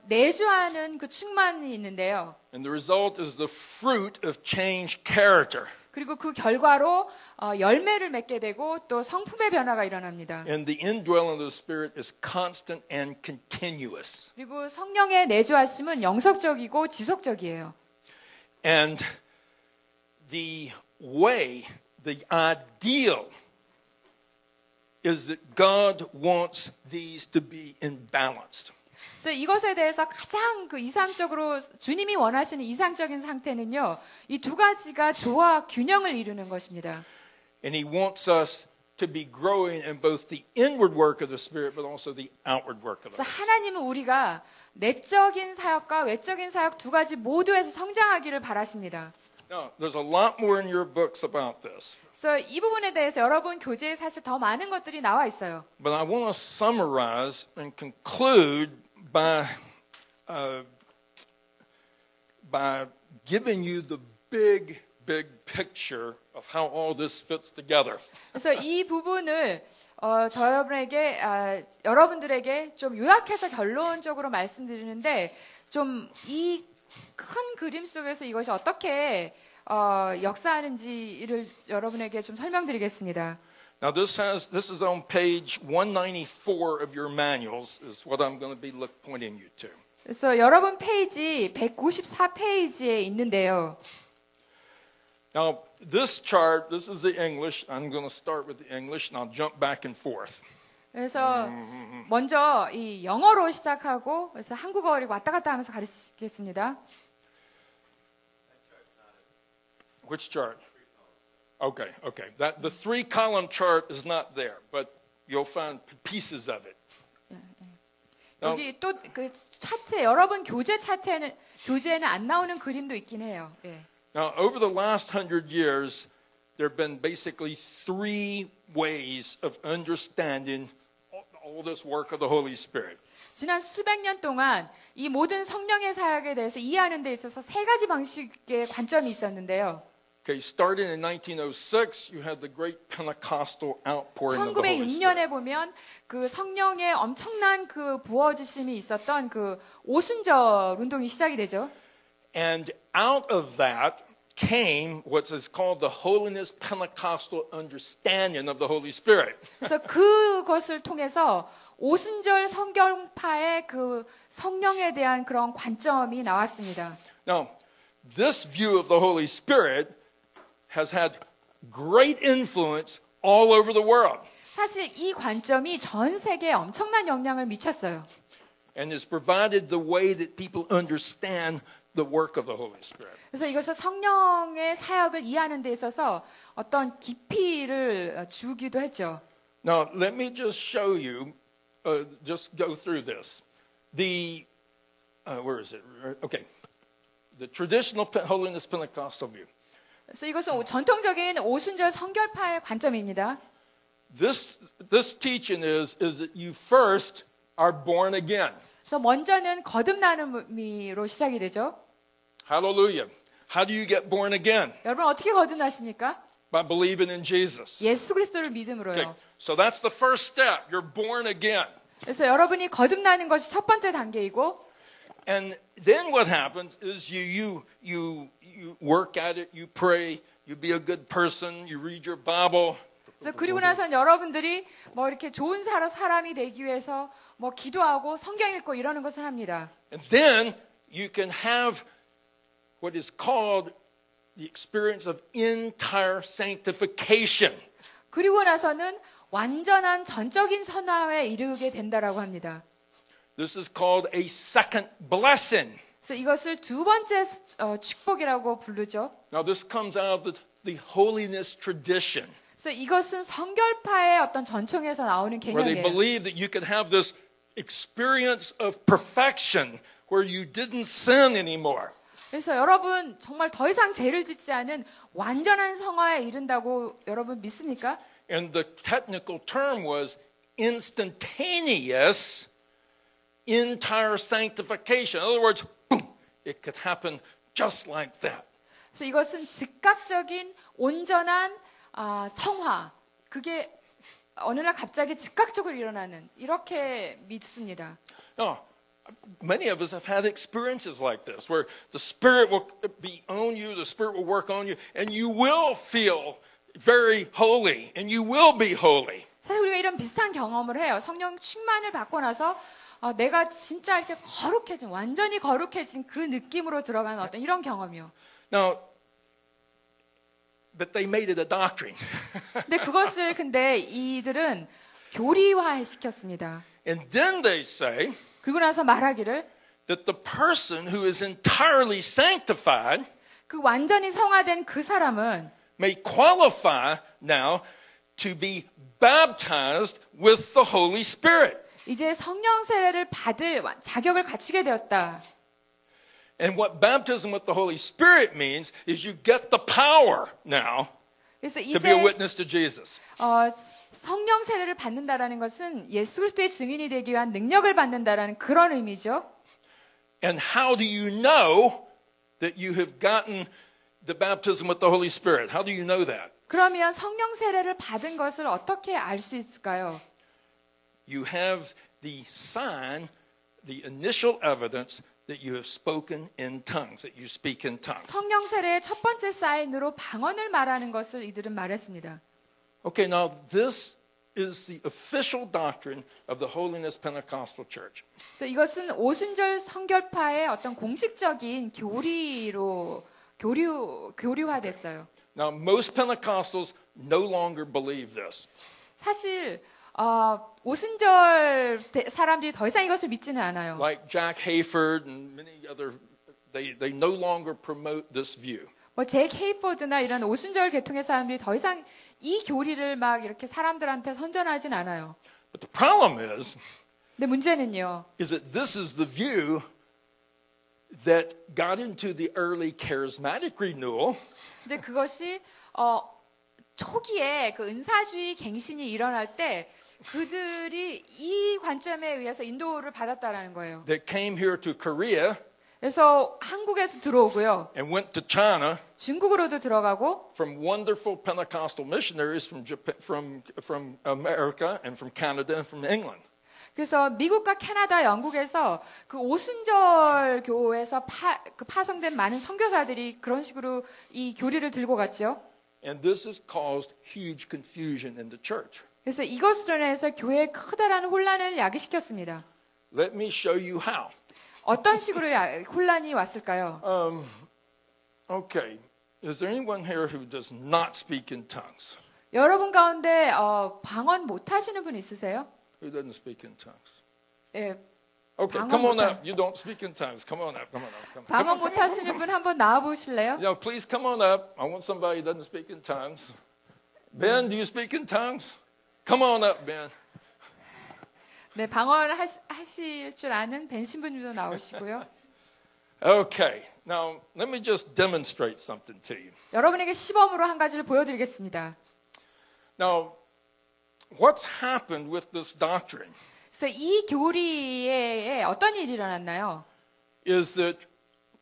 내주하는 그 충만이 있는데요. and the result is the fruit of changed character. 그리고 그 결과로 열매를 맺게 되고 또 성품의 변화가 일어납니다. And the indwelling of the Spirit is constant and continuous. 그리고 성령의 내주하심은 영속적이고 지속적이에요. And the way, the ideal is that God wants these to be imbalanced. 그래서 이것에 대해서 가장 그 이상적으로 주님이 원하시는 이상적인 상태는요. 이 두 가지가 조화 균형을 이루는 것입니다. And He wants us to be growing in both the inward work of the Spirit, but also the outward work of 그래서 the Spirit. 하나님은 우리가 내적인 사역과 외적인 사역 두 가지 모두에서 성장하기를 바라십니다. Now, there's a lot more in your books about this, 그래서 이 부분에 대해서 여러분 교재에 사실 더 많은 것들이 나와 있어요. but I want to summarize and conclude by giving you the big picture of how all this fits together. 그래서 이 부분을 여러분들에게 좀 요약해서 결론적으로 말씀드리는데 좀 이 큰 그림 속에서 이것이 어떻게 역사하는지를 여러분에게 좀 설명드리겠습니다. Now this is on page 194 of your manuals is what I'm going to be pointing you to. 그래서 여러분 페이지 194페이지에 있는데요. Now this chart, this is the English. I'm going to start with the English and I'll jump back and forth. 그래서 먼저 이 영어로 시작하고 그래서 한국어를 왔다 갔다 하면서 가르치겠습니다. Which chart? Okay. The 3-column chart is not there, but you'll find pieces of it. 여기 또 그 차트 여러분 교재에는 안 나오는 그림도 있긴 해요. 예. Now, over the last 100 years, there have been basically 3 ways of understanding all this work of the Holy Spirit. 지난 수백 년 동안 이 모든 성령의 사역에 대해서 이해하는 데 있어서 3가지 방식의 관점이 있었는데요. Okay, starting in 1906, you had the great Pentecostal outpouring of the Holy Spirit. 1906년에 보면 그 성령의 엄청난 그 부어주심이 있었던 그 오순절 운동이 시작이 되죠. And out of that came what is called the Holiness Pentecostal understanding of the Holy Spirit. 그래서 그것을 통해서 오순절 성경파의 그 성령에 대한 그런 관점이 나왔습니다. Now, this view of the Holy Spirit has had great influence all over the world. 사실 이 관점이 전 세계에 엄청난 영향을 미쳤어요. And has provided the way that people understand the work of the Holy Spirit. 그래서 이것을 성령의 사역을 이해하는 데 있어서 어떤 깊이를 주기도 했죠. Now, let me just show you, just go through this. Where is it? Okay. The traditional Holiness Pentecostal view. 그래서 이것은 전통적인 오순절 성결파의 관점입니다. This teaching is that you first are born again. 그래서 먼저는 거듭나는미로 시작이 되죠. Hallelujah. How do you get born again? 여러분 어떻게 거듭나십니까? By believing in Jesus. 예수 그리스도를 믿음으로요. Okay. So that's the first step. You're born again. 그래서 여러분이 거듭나는 것이 첫 번째 단계이고 And then what happens is you work at it, you pray, you be a good person, you read your Bible. 그래서 그리고 나선 여러분들이 뭐 이렇게 좋은 사람이 되기 위해서 뭐 기도하고 성경 읽고 이러는 것을 합니다. And then you can have what is called the experience of entire sanctification. 그리고 나서는 완전한 전적인 선화에 이르게 된다라고 합니다. This is called a second blessing. 그래서 이것을 두 번째 축복이라고 부르죠. Now this comes out of the holiness tradition. 그래서 이것은 성결파의 어떤 전통에서 나오는 Where they 개념이에요. believe that you can have this experience of perfection where you didn't sin anymore. 그래서 여러분 정말 더 이상 죄를 짓지 않은 완전한 성화에 이른다고 여러분 믿습니까? And the technical term was instantaneous entire sanctification. In other words, boom, it could happen just like that. 그래서 이것은 즉각적인 온전한 성화. 그게 어느 날 갑자기 즉각적으로 일어나는 이렇게 믿습니다. Now, many of us have had experiences like this where the Spirit will be on you, the Spirit will work on you, and you will feel very holy, and you will be holy. 사실 우리가 이런 비슷한 경험을 해요. 성령 충만을 받고 나서 내가 진짜 이렇게 거룩해진, 완전히 거룩해진 그 느낌으로 들어가는 어떤 이런 경험이요. Now, but they made it a doctrine. 근데 그것을 근데 이들은 교리화 시켰습니다. And then they say 그리고 나서 말하기를 that the person who is entirely sanctified 그 완전히 성화된 그 사람은 may qualify now to be baptized with the Holy Spirit. 이제 성령 세례를 받을 자격을 갖추게 되었다. And what baptism with the Holy Spirit means is you get the power now 그래서 to be a 이제 witness to Jesus. 성령 세례를 받는다라는 것은 예수 그리스도의 증인이 되기 위한 능력을 받는다라는 그런 의미죠. And how do you know that you have gotten the baptism with the Holy Spirit? How do you know that? 그러면 성령 세례를 받은 것을 어떻게 알 수 있을까요? You have the sign, the initial evidence that you have spoken in tongues, that you speak in tongues. 성령 세례의 첫 번째 사인으로 방언을 말하는 것을 이들은 말했습니다. Okay, now this is the official doctrine of the Holiness Pentecostal Church. 그래서 이것은 오순절 성결파의 어떤 공식적인 교류화됐어요. Now, most Pentecostals no longer believe this. 사실 오순절 사람들이 더 이상 이것을 믿지는 않아요. Like Jack Hayford and many other, they no longer promote this view. 뭐 잭 헤이포드나 이런 오순절 계통의 사람들이 더 이상 이 교리를 막 이렇게 사람들한테 선전하진 않아요. But the problem 근데 문제는요. is that this is the view that got into the early charismatic renewal. 근데 그것이 초기에 그 은사주의 갱신이 일어날 때 그들이 이 관점에 의해서 인도를 받았다라는 거예요. That came here to Korea 그래서 한국에서 들어오고요. and went to China 중국으로도 들어가고 from wonderful Pentecostal missionaries from Japan, from America and from Canada and from England. 그래서 미국과 캐나다, 영국에서 그 오순절 교회에서 파송된 많은 선교사들이 그런 식으로 이 교리를 들고 갔죠. And this has caused huge confusion in the church. 그래서 이것으로 인해서 교회에 커다란 혼란을 야기시켰습니다. Let me show you how. 어떤 식으로 혼란이 왔을까요? Okay. Is there anyone here who does not speak in tongues? 여러분 가운데 방언 못 하시는 분 있으세요? Who doesn't speak in tongues? 예, Okay, 방언 come on 못 up. You don't speak in tongues. Come on up. Come on up. Come on. 방언 못 하시는 분 한번 나와 보실래요? Yeah, please come on up. I want somebody who doesn't speak in tongues. Ben, do you speak in tongues? Come on up, Ben. 네, 방언 하실 줄 아는 벤 신부님도 나오시고요. Okay. Now, let me just demonstrate something to you. 여러분에게 시범으로 한 가지를 보여드리겠습니다. Now, what's happened with this doctrine 그래서 이 교리에 어떤 일이 일어났나요? is that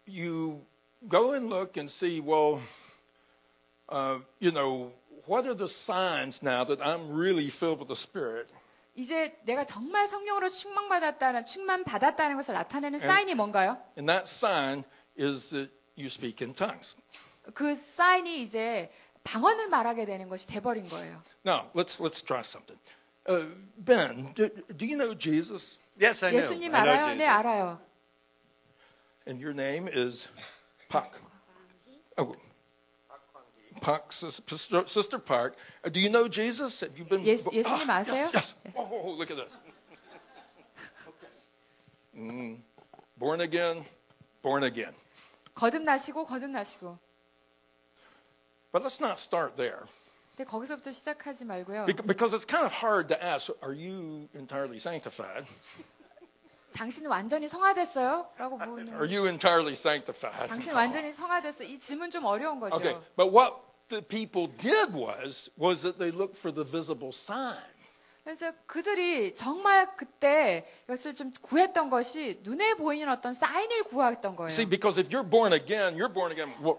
you go and look and see, well, what are the signs now that I'm really filled with the Spirit? 이제 내가 정말 성령으로 충만받았다는 것을 나타내는 사인이 뭔가요? And that sign is that you speak in tongues. 그 사인이 이제 방언을 말하게 되는 것이 돼버린 거예요. Now, let's try something. Ben, do you know Jesus? Yes, I know. 예수님 I know 알아요? 네, Jesus. 알아요. And your name is Park. Oh, Park, Sister Park. Do you know Jesus? Have you been? 예수님 아세요? Yes, yes. Oh, look at this. Okay. Born again, born again. 거듭나시고. But let's not start there. 근데 거기서부터 시작하지 말고요. Because it's kind of hard to ask, are you entirely sanctified? 당신은 완전히 성화됐어요? 라고 Are 묻는. you entirely sanctified? 당신 완전히 성화됐어. 이 질문 좀 어려운 거죠. Okay, but what the people did was that they looked for the visible sign. 그래서 그들이 정말 그때 이것을 좀 구했던 것이 눈에 보이는 어떤 사인을 구했던 거예요. See, because if you're born again. Well,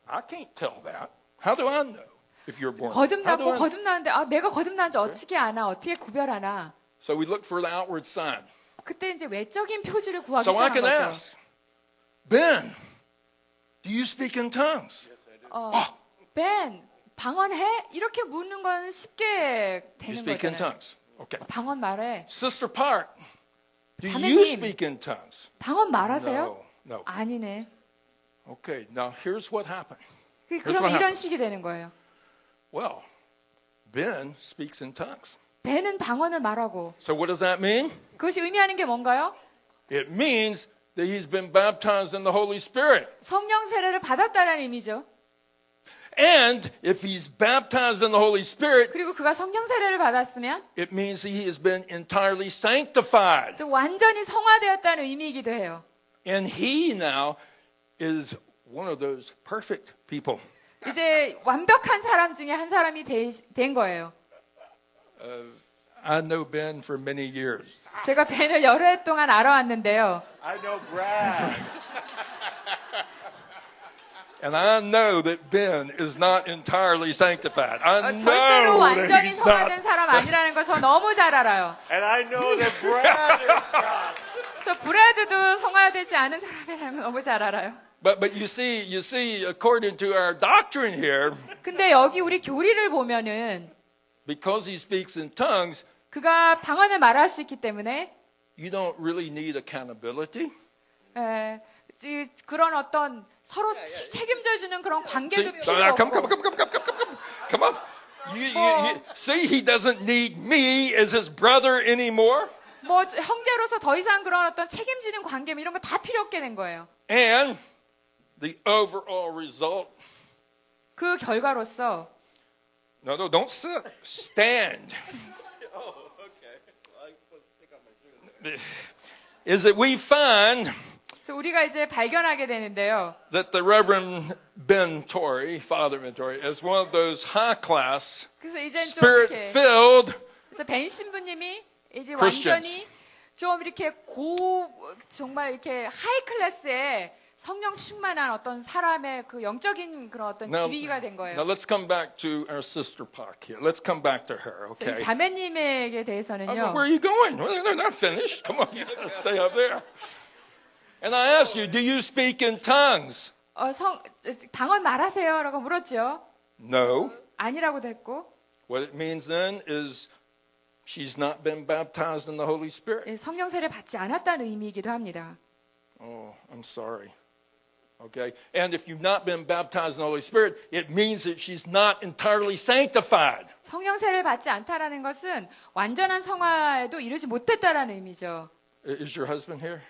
I can't tell that. How do I know if you're born? 거듭났고 거듭나는데 내가 거듭난지 어떻게 아나? 어떻게 구별하나? So we look for the outward sign. 그때 이제 외적인 표지를 구하기 So I 시작한 can 거죠. ask, Ben, do you speak in tongues? 벤, 방언해? 이렇게 묻는 건 쉽게 You 되는 speak in 거잖아요. tongues. Okay. 방언 말해. Sister Park, do you 자매님. speak in tongues? 방언 말하세요? No. 아니네. Okay, now here's what happened. 그럼 이런 식이 되는 거예요. Well, Ben speaks in tongues. 벤은 방언을 말하고. So what does that mean? 그것이 의미하는 게 뭔가요? It means that he's been baptized in the Holy Spirit. 성령 세례를 받았다는 의미죠. And if he's baptized in the Holy Spirit, 그리고 그가 성령 세례를 받았으면 it means he has been entirely sanctified. 또 완전히 성화되었다는 의미이기도 해요. And he now is one of those perfect people. 이제 완벽한 사람 중에 한 사람이 된 거예요. I know Ben for many years. 제가 벤을 여러 해 동안 알아왔는데요. I know Brad. And I know that Ben is not entirely sanctified. I 절대로 know that 완전히 he's 성화된 not. 사람 아니라는 걸 저 너무 잘 알아요. And I know that Brad is not. 그래서 그래서 브래드도 성화되지 않은 사람이라는 걸 너무 잘 알아요. But you see, according to our doctrine here, 근데 여기 우리 교리를 보면은 because he speaks in tongues, 그가 방언을 말할 수 있기 때문에 you don't really need accountability. 그런 어떤 서로 책임져주는 그런 관계도 See, 필요 come 없고. on. See, he doesn't need me as his brother anymore. 뭐 형제로서 더 이상 그런 어떤 책임지는 관계 이런 거 다 필요 없게 된 거예요. And the overall result. 그 결과로서 No, don't sit. Stand. Is that we find 그래서 우리가 이제 발견하게 되는데요. that the Reverend Ben Torrey, Father Ben Torrey, is one of those high class, 그래서 이제 좀 spirit 이렇게 filled 그래서 벤 신부님이 이제 Christians. 완전히 좀 이렇게 정말 이렇게 하이 클래스의 성령 충만한 어떤 사람의 그 영적인 그런 어떤 지위가 된 거예요. Now let's come back to our sister Park here. Let's come back to her, 그래서 이 okay? 자매님에게 대해서는요. Where are you going? Well, they're not finished. Come on, you gotta stay up there. And I ask you, do you speak in tongues? 방언 말하세요라고 물었죠. No. 아니라고도 했고. What it means then is she's not been baptized in the Holy Spirit. 성령 세례 받지 않았다는 의미이기도 합니다. Oh, I'm sorry. Okay? And if you've not been baptized in the Holy Spirit, it means that she's not entirely sanctified. 성령 세례를 받지 않다라는 것은 완전한 성화에도 이르지 못했다라는 의미죠. Is your husband here?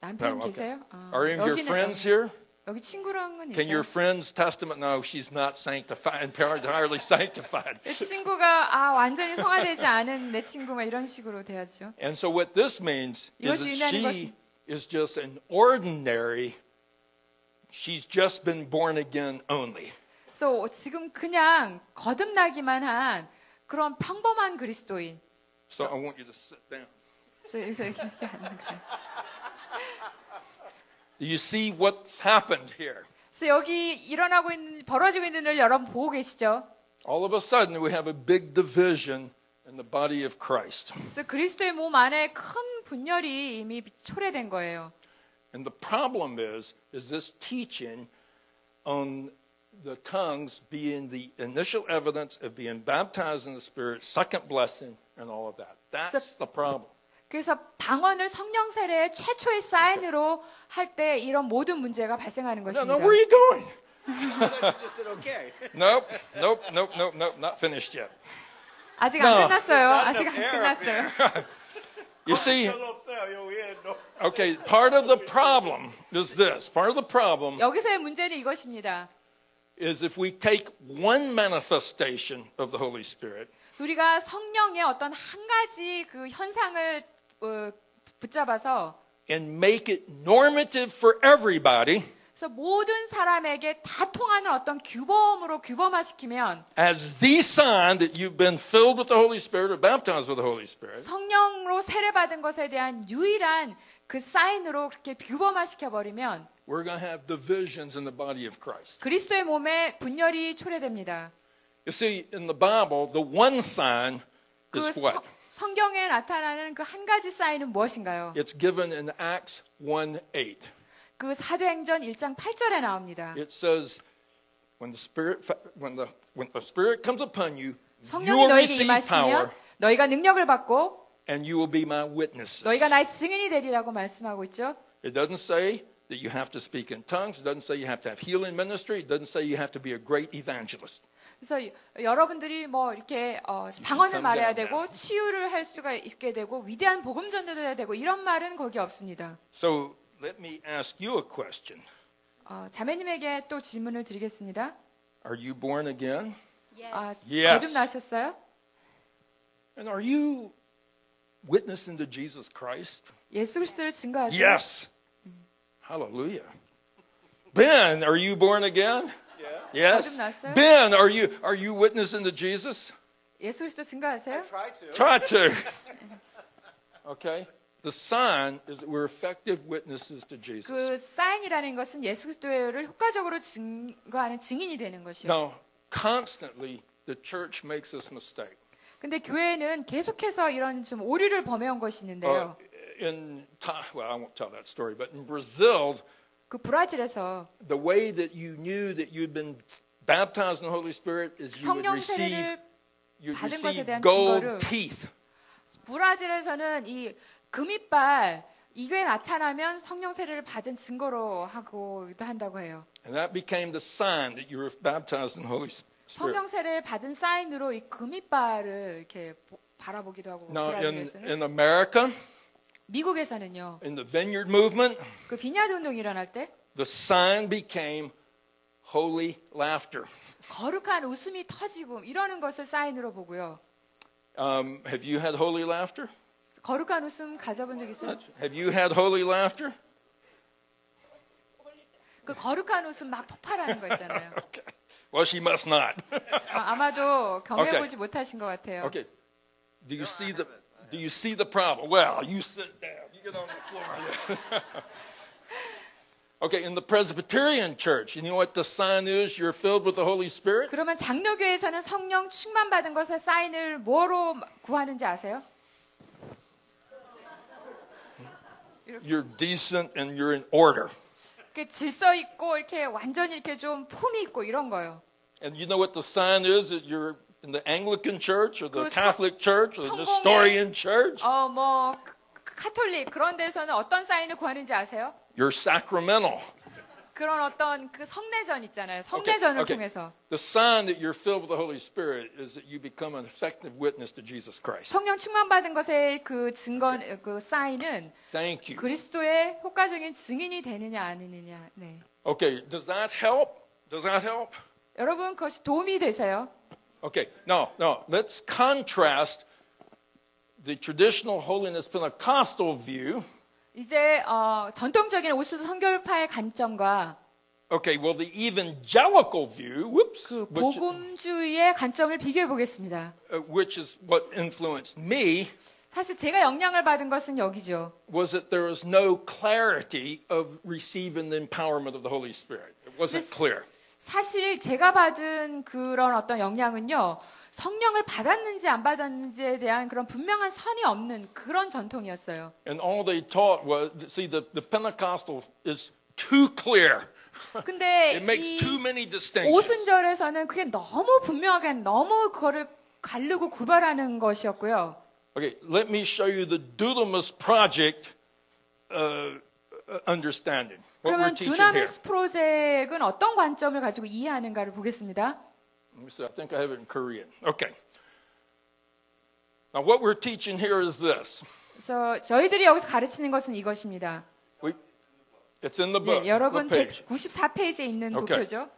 남편 No, okay. 계세요? Are any of your friends here? 여기 친구랑은 Can your 있어요. friends testament? No, she's not sanctified, entirely sanctified. 내 친구가 완전히 성화되지 않은 내 친구가 이런 식으로 돼야죠. And so what this means is 이것이 의미하는 that she is just an ordinary, she's just been born again only. 그래서 지금 그냥 거듭나기만 한 그런 평범한 그리스도인. So I want you to sit down. 그래서 이렇게 하는 거예요. You see what's happened here? 그래서 여기 벌어지고 있는 일을 여러분 보고 계시죠? All of a sudden we have a big division in the body of Christ. 그래서 그리스도의 몸 안에 큰 분열이 이미 초래된 거예요. And the problem is this teaching on the tongues being the initial evidence of being baptized in the Spirit, second blessing, and all of that. That's the problem. 그래서 방언을 성령 세례의 최초의 사인으로 할 때 이런 모든 문제가 발생하는 것입니다. No, where are you going? just said okay. Nope, not finished yet. 아직 No. 안 끝났어요. There's not 아직 안 enough air up 끝났어요. You see, okay, part of the problem is this. Part of the problem 여기서의 문제는 이것입니다. is if we take one manifestation of the Holy Spirit 우리가 성령의 어떤 한 가지 그 현상을 붙잡아서 and make it normative for everybody 그래서 모든 사람에게 다 통하는 어떤 규범으로 규범화시키면 as the sign that you've been filled with the Holy Spirit or baptized with the Holy Spirit, 성령으로 세례받은 것에 대한 유일한 그 사인으로 그렇게 규범화시켜 버리면 we're going to have divisions in the body of Christ. 그리스도의 몸에 분열이 초래됩니다. You see, in the Bible, the one sign 그 is what? 성경에 나타나는 그 한 가지 사인은 무엇인가요? It's given in Acts 1:8. 그 사도행전 1장 8절에 나옵니다. It says, when the Spirit comes upon you, you 성령이 will 너에게 receive 임하시면 power, 너희가 능력을 받고 and you will be my witnesses. 너희가 나의 증인이 되리라고 말씀하고 있죠. It doesn't say that you have to speak in tongues. It doesn't say you have to have healing ministry. It doesn't say you have to be a great evangelist. 그래서 여러분들이 뭐 이렇게 방언을 come 말해야 down 되고 치유를 할 수가 있게 되고 위대한 복음 전도도 해야 되고 이런 말은 거기 없습니다. So let me ask you a question. 자매님에게 또 질문을 드리겠습니다. Are you born again? Yes. 거듭나셨어요? And are you witnessing to Jesus Christ? 예수 그리스도를 증거하세요? Yes. Hallelujah. Ben, are you born again? Yes. 거듭났어요? Ben, are you witnessing to Jesus? 예수 그리스도 증거하세요? Try to. Try to. Okay. The sign is that we're effective witnesses to Jesus. 그 사인이라는 것은 예수 그리스도를 효과적으로 증거하는 증인이 되는 것이요. Now, constantly the church makes this mistake. 근데 교회는 계속해서 이런 좀 오류를 범해온 것이 있는데요. well, I won't tell that story, but in Brazil, 그 브라질에서 the way that you knew that you'd been baptized in the Holy Spirit is you would 성령 세례를 you'd 받은 것에 receive 대한 gold 증거를 teeth. 브라질에서는 이 금이빨 이게 나타나면 성령 세례를 받은 증거로 하고도 한다고 해요. And that became the sign that you were baptized in the Holy Spirit. 성령 세례를 받은 사인으로 이 금이빨을 이렇게 바라보기도 하고 Now, 브라질에서는 in America, 미국에서는요. in the Vineyard Movement, 그 비냐드 운동이 일어날 때 the sign became holy laughter. 거룩한 웃음이 터지고 이러는 것을 사인으로 보고요. Have you had holy laughter? 거룩한 웃음 가져본 적 있어요? Have you had holy laughter? 그 거룩한 웃음 막 폭발하는 거 있잖아요. Okay. Well, she must not. 아마도 경험해보지 못하신 것 같아요. Okay. Do you see the problem? Well, you sit down. You get on the floor. Okay, in the Presbyterian church, you know what the sign is? You're filled with the Holy Spirit? 그러면 장로교에서는 성령 충만 받은 것의 사인을 뭐로 구하는지 아세요? You're decent and you're in order. 그 질서 있고 이렇게 완전히 이렇게 좀 폼이 있고 이런 거요. And you know what the sign is? That you're in the Anglican church or the 그 Catholic church or the 성공의- Nestorian church? 뭐 카톨릭 그런 데서는 어떤 사인을 구하는지 아세요? You're sacramental. 그런 어떤 그 성례전 있잖아요. 성례전을 Okay. 통해서 The sign that you're filled with the Holy Spirit is that you become an effective witness to Jesus Christ. 성령 충만 받은 것의 그 증거 그 사인은 Thank you. 그리스도의 효과적인 증인이 되느냐 아니느냐. 네. Okay, does that help? Does that help? 여러분 그것이 도움이 되세요? Okay, no. Let's contrast the traditional holiness Pentecostal view. 이제 전통적인 오수도 선교파의 관점과 Okay, well, the evangelical view, 그 복음주의의 관점을 비교해 보겠습니다. which is what influenced me, 사실 제가 영향을 받은 것은 여기죠. was that there was no clarity of receiving the empowerment of the Holy Spirit. It wasn't clear. 사실 제가 받은 그런 어떤 영향은요. 성령을 받았는지 안 받았는지에 대한 그런 분명한 선이 없는 그런 전통이었어요. And all they taught was, see, the Pentecostal is too clear. 근데 It makes 이 too many distinctions. 오순절에서는 그게 너무 분명하게 너무 그거를 가르고 구별하는 것이었고요. Okay, let me show you the Dunamis Project understanding. What we're 그러면 teaching here. 두나미스 프로젝트는 어떤 관점을 가지고 이해하는가를 보겠습니다. Let me see, I think I have it in Korean. Okay. Now what we're teaching here is this. 그래서 저희들이 여기서 가르치는 것은 이것입니다. It's in the book, 네, 여러분 the page. 194페이지에 있는 Okay. 도표죠.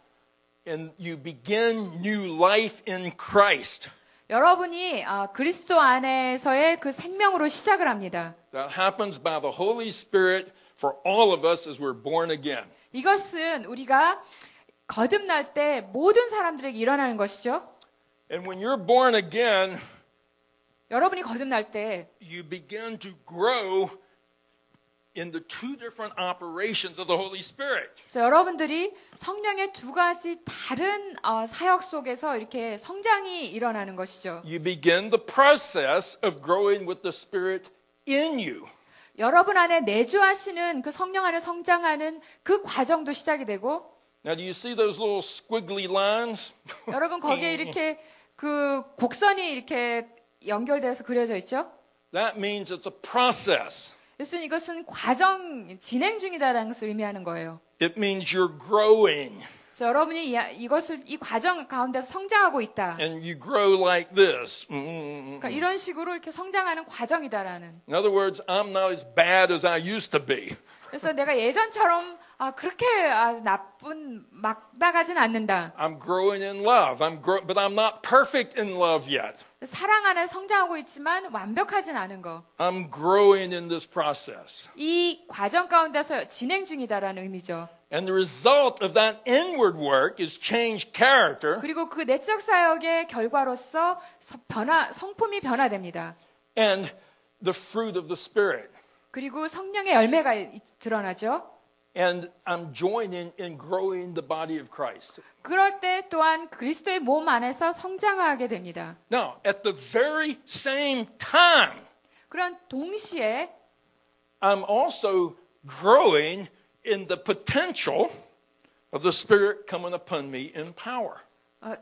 And you begin new life in Christ. 여러분이 그리스도 안에서의 그 생명으로 시작을 합니다. That happens by the Holy Spirit for all of us as we're born again. 이것은 우리가 거듭날 때 모든 사람들에게 일어나는 것이죠. And when you're born again, 여러분이 거듭날 때 you begin to grow in the two different operations of the Holy Spirit. 그래서 여러분들이 성령의 두 가지 다른 사역 속에서 이렇게 성장이 일어나는 것이죠. You begin the process of growing with the Spirit in you. 여러분 안에 내주하시는 그 성령 안에 성장하는 그 과정도 시작이 되고 Now, do you see those little squiggly lines? 여러분 거기에 이렇게 그 곡선이 이렇게 연결돼서 그려져 있죠. That means it's a process. 그래서 이것은 과정 진행 중이다라는 것을 의미하는 거예요. It means you're growing. 그래서 여러분이 이 과정 가운데서 성장하고 있다. And you grow like this. 그러니까 이런 식으로 이렇게 성장하는 과정이다라는. In other words, I'm not as bad as I used to be. 그래서 내가 예전처럼 그렇게 막 나가진 않는다. I'm growing in love. But I'm not perfect in love yet. 사랑 안에 성장하고 있지만 완벽하진 않은 거. I'm growing in this process. 이 과정 가운데서 진행 중이다라는 의미죠. And the result of that inward work is changed character 그리고 그 내적 사역의 결과로서 성품이 변화됩니다. and the fruit of the Spirit. 그리고 성령의 열매가 드러나죠. And I'm joining in growing the body of Christ. 그럴 때 또한 그리스도의 몸 안에서 성장하게 됩니다. Now, at the very same time, 그런 동시에 I'm also growing in the potential of the Spirit coming upon me in power.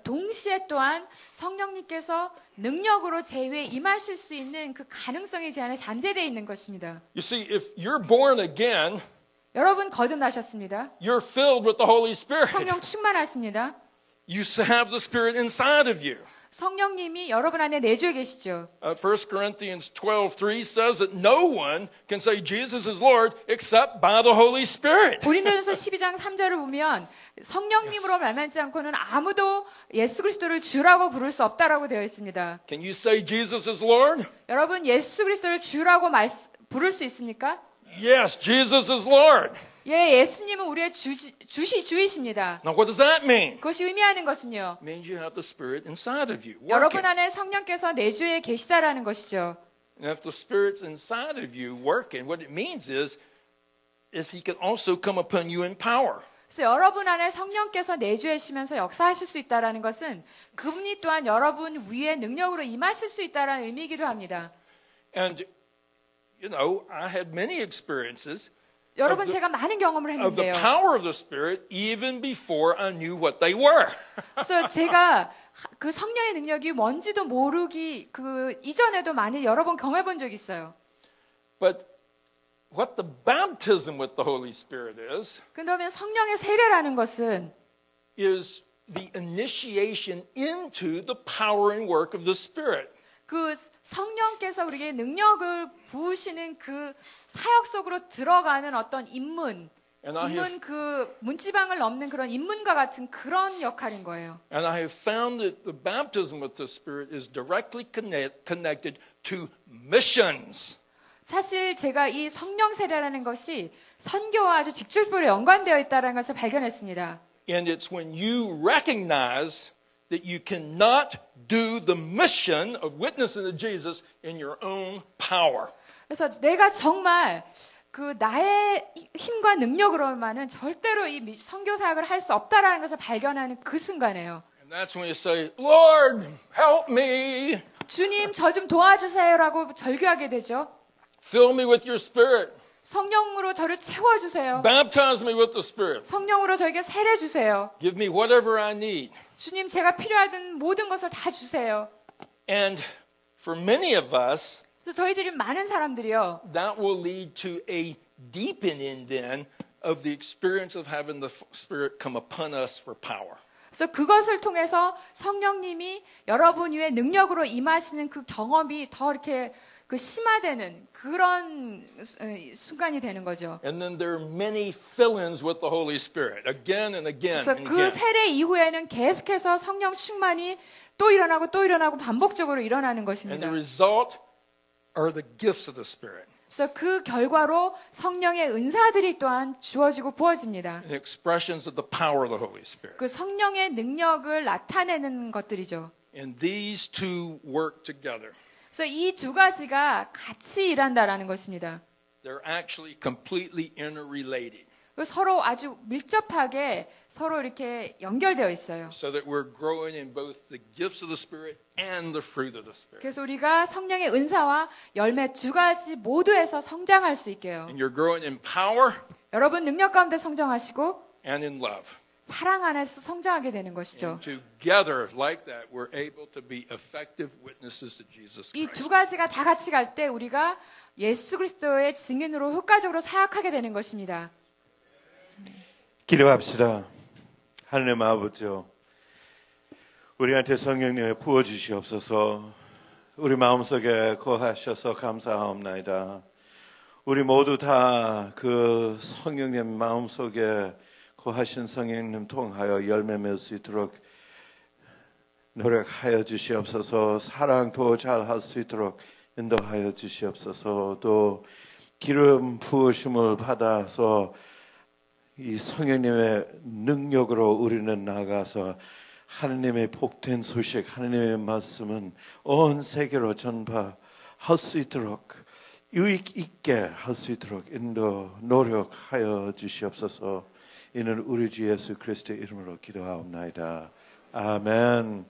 동시에 또한 성령님께서 능력으로 제 위에 임하실 수 있는 그 가능성이 제 안에 잠재되어 있는 것입니다. You see, if you're born again, 여러분 거듭나셨습니다. you're filled with the Holy Spirit. 성령 충만하십니다. You have the Spirit inside of you. 성령님이 여러분 안에 내주에 계시죠. 1 Corinthians 12:3 says that no one can say Jesus is Lord except by the Holy Spirit. 고린도전서 12장 3절을 보면 성령님으로 말만지 않고는 아무도 예수 그리스도를 주라고 부를 수 없다라고 되어 있습니다. Can you say Jesus is Lord? 여러분 예수 그리스도를 주라고 부를 수 있습니까? Yes, Jesus is Lord. 예, 예수님은 우리의 주이십니다. Now what does that mean? 그것이 의미하는 것은요. It means you have the Spirit inside of you. 여러분 Working. 안에 성령께서 내주에 계시다라는 것이죠. And if the Spirit's inside of you working, what it means is He can also come upon you in power. 그래서 여러분 안에 성령께서 내주하시면서 역사하실 수 있다라는 것은 그분이 또한 여러분 위에 능력으로 임하실 수 있다라는 의미이기도 합니다. And you know, I had many experiences 여러분 제가 많은 경험을 of the 했는데요. power of the Spirit even before I knew what they were. 그래서 제가 그 성령의 능력이 뭔지도 모르기 그 이전에도 많이 여러 번 경험해 본 적이 있어요. But what the baptism with the Holy Spirit 그러면 성령의 세례라는 것은 is the initiation into the power and work of the Spirit. 그 성령께서 우리에게 능력을 부으시는 그 사역 속으로 들어가는 어떤 입문 그 문지방을 넘는 그런 입문과 같은 그런 역할인 거예요. And I have found that the baptism with the Spirit is directly connected to missions. 사실 제가 이 성령 세례라는 것이 선교와 아주 직접적으로 연관되어 있다는 것을 발견했습니다. And it's when you recognize that you cannot do the mission of witnessing to Jesus in your own power. 그래서 내가 정말 그 나의 힘과 능력으로만은 절대로 이 선교 사역을 할 수 없다라는 것을 발견하는 그 순간이에요. And that's when you say, Lord, help me. 주님, 저 좀 도와주세요라고 절규하게 되죠. Fill me with your Spirit. 성령으로 저를 채워주세요. Baptize me with the Spirit. 성령으로 저에게 세례 주세요. Give me whatever I need. 주님, 제가 필요하던 모든 것을 다 주세요. And for many of us, 그래서 저희들이 많은 사람들이요. that will lead to a deepening then of the experience of having the Spirit come upon us for power. 그래서 그것을 통해서 성령님이 여러분 위에 능력으로 임하시는 그 경험이 더 이렇게 그 심화되는 그런 순간이 되는 거죠. And then there are many fill-ins with the Holy Spirit, again and again 그래서 and 그 again. 세례 이후에는 계속해서 성령 충만이 또 일어나고 반복적으로 일어나는 And 것입니다. the result are the gifts of the Spirit. 그래서 그 결과로 성령의 은사들이 또한 주어지고 부어집니다. And expressions of the power of the Holy Spirit. 그 성령의 능력을 나타내는 것들이죠. And these two work together. 그래서 이 두 가지가 같이 일한다라는 것입니다. They're actually completely interrelated. 서로 아주 밀접하게 서로 이렇게 연결되어 있어요. So that we're growing in both the gifts of the Spirit and the fruit of the Spirit. 그래서 우리가 성령의 은사와 열매 두 가지 모두에서 성장할 수 있게요. And you're growing in power 여러분 능력 가운데 성장하시고 and in love. 사랑 안에서 성장하게 되는 것이죠. And together, like that, we're able to be effective witnesses to Jesus 이 Christ. 두 가지가 다 같이 갈 때 우리가 예수 그리스도의 증인으로 효과적으로 사역하게 되는 것입니다. 기도합시다. 하느님 아버지요, 우리한테 성령님을 부어주시옵소서. 우리 마음속에 거하셔서 감사하옵나이다. 우리 모두 다 그 성령님 마음속에 거하신 성령님 통하여 열매 맺을 수 있도록 노력하여 주시옵소서. 사랑도 잘 할 수 있도록 인도하여 주시옵소서. 또 기름 부으심을 받아서 이 성령님의 능력으로 우리는 나가서 하느님의 복된 소식, 하느님의 말씀은 온 세계로 전파할 수 있도록 유익 있게 할 수 있도록 노력하여 주시옵소서. 이는 우리 주 예수 그리스도의 이름으로 기도하옵나이다. 아멘.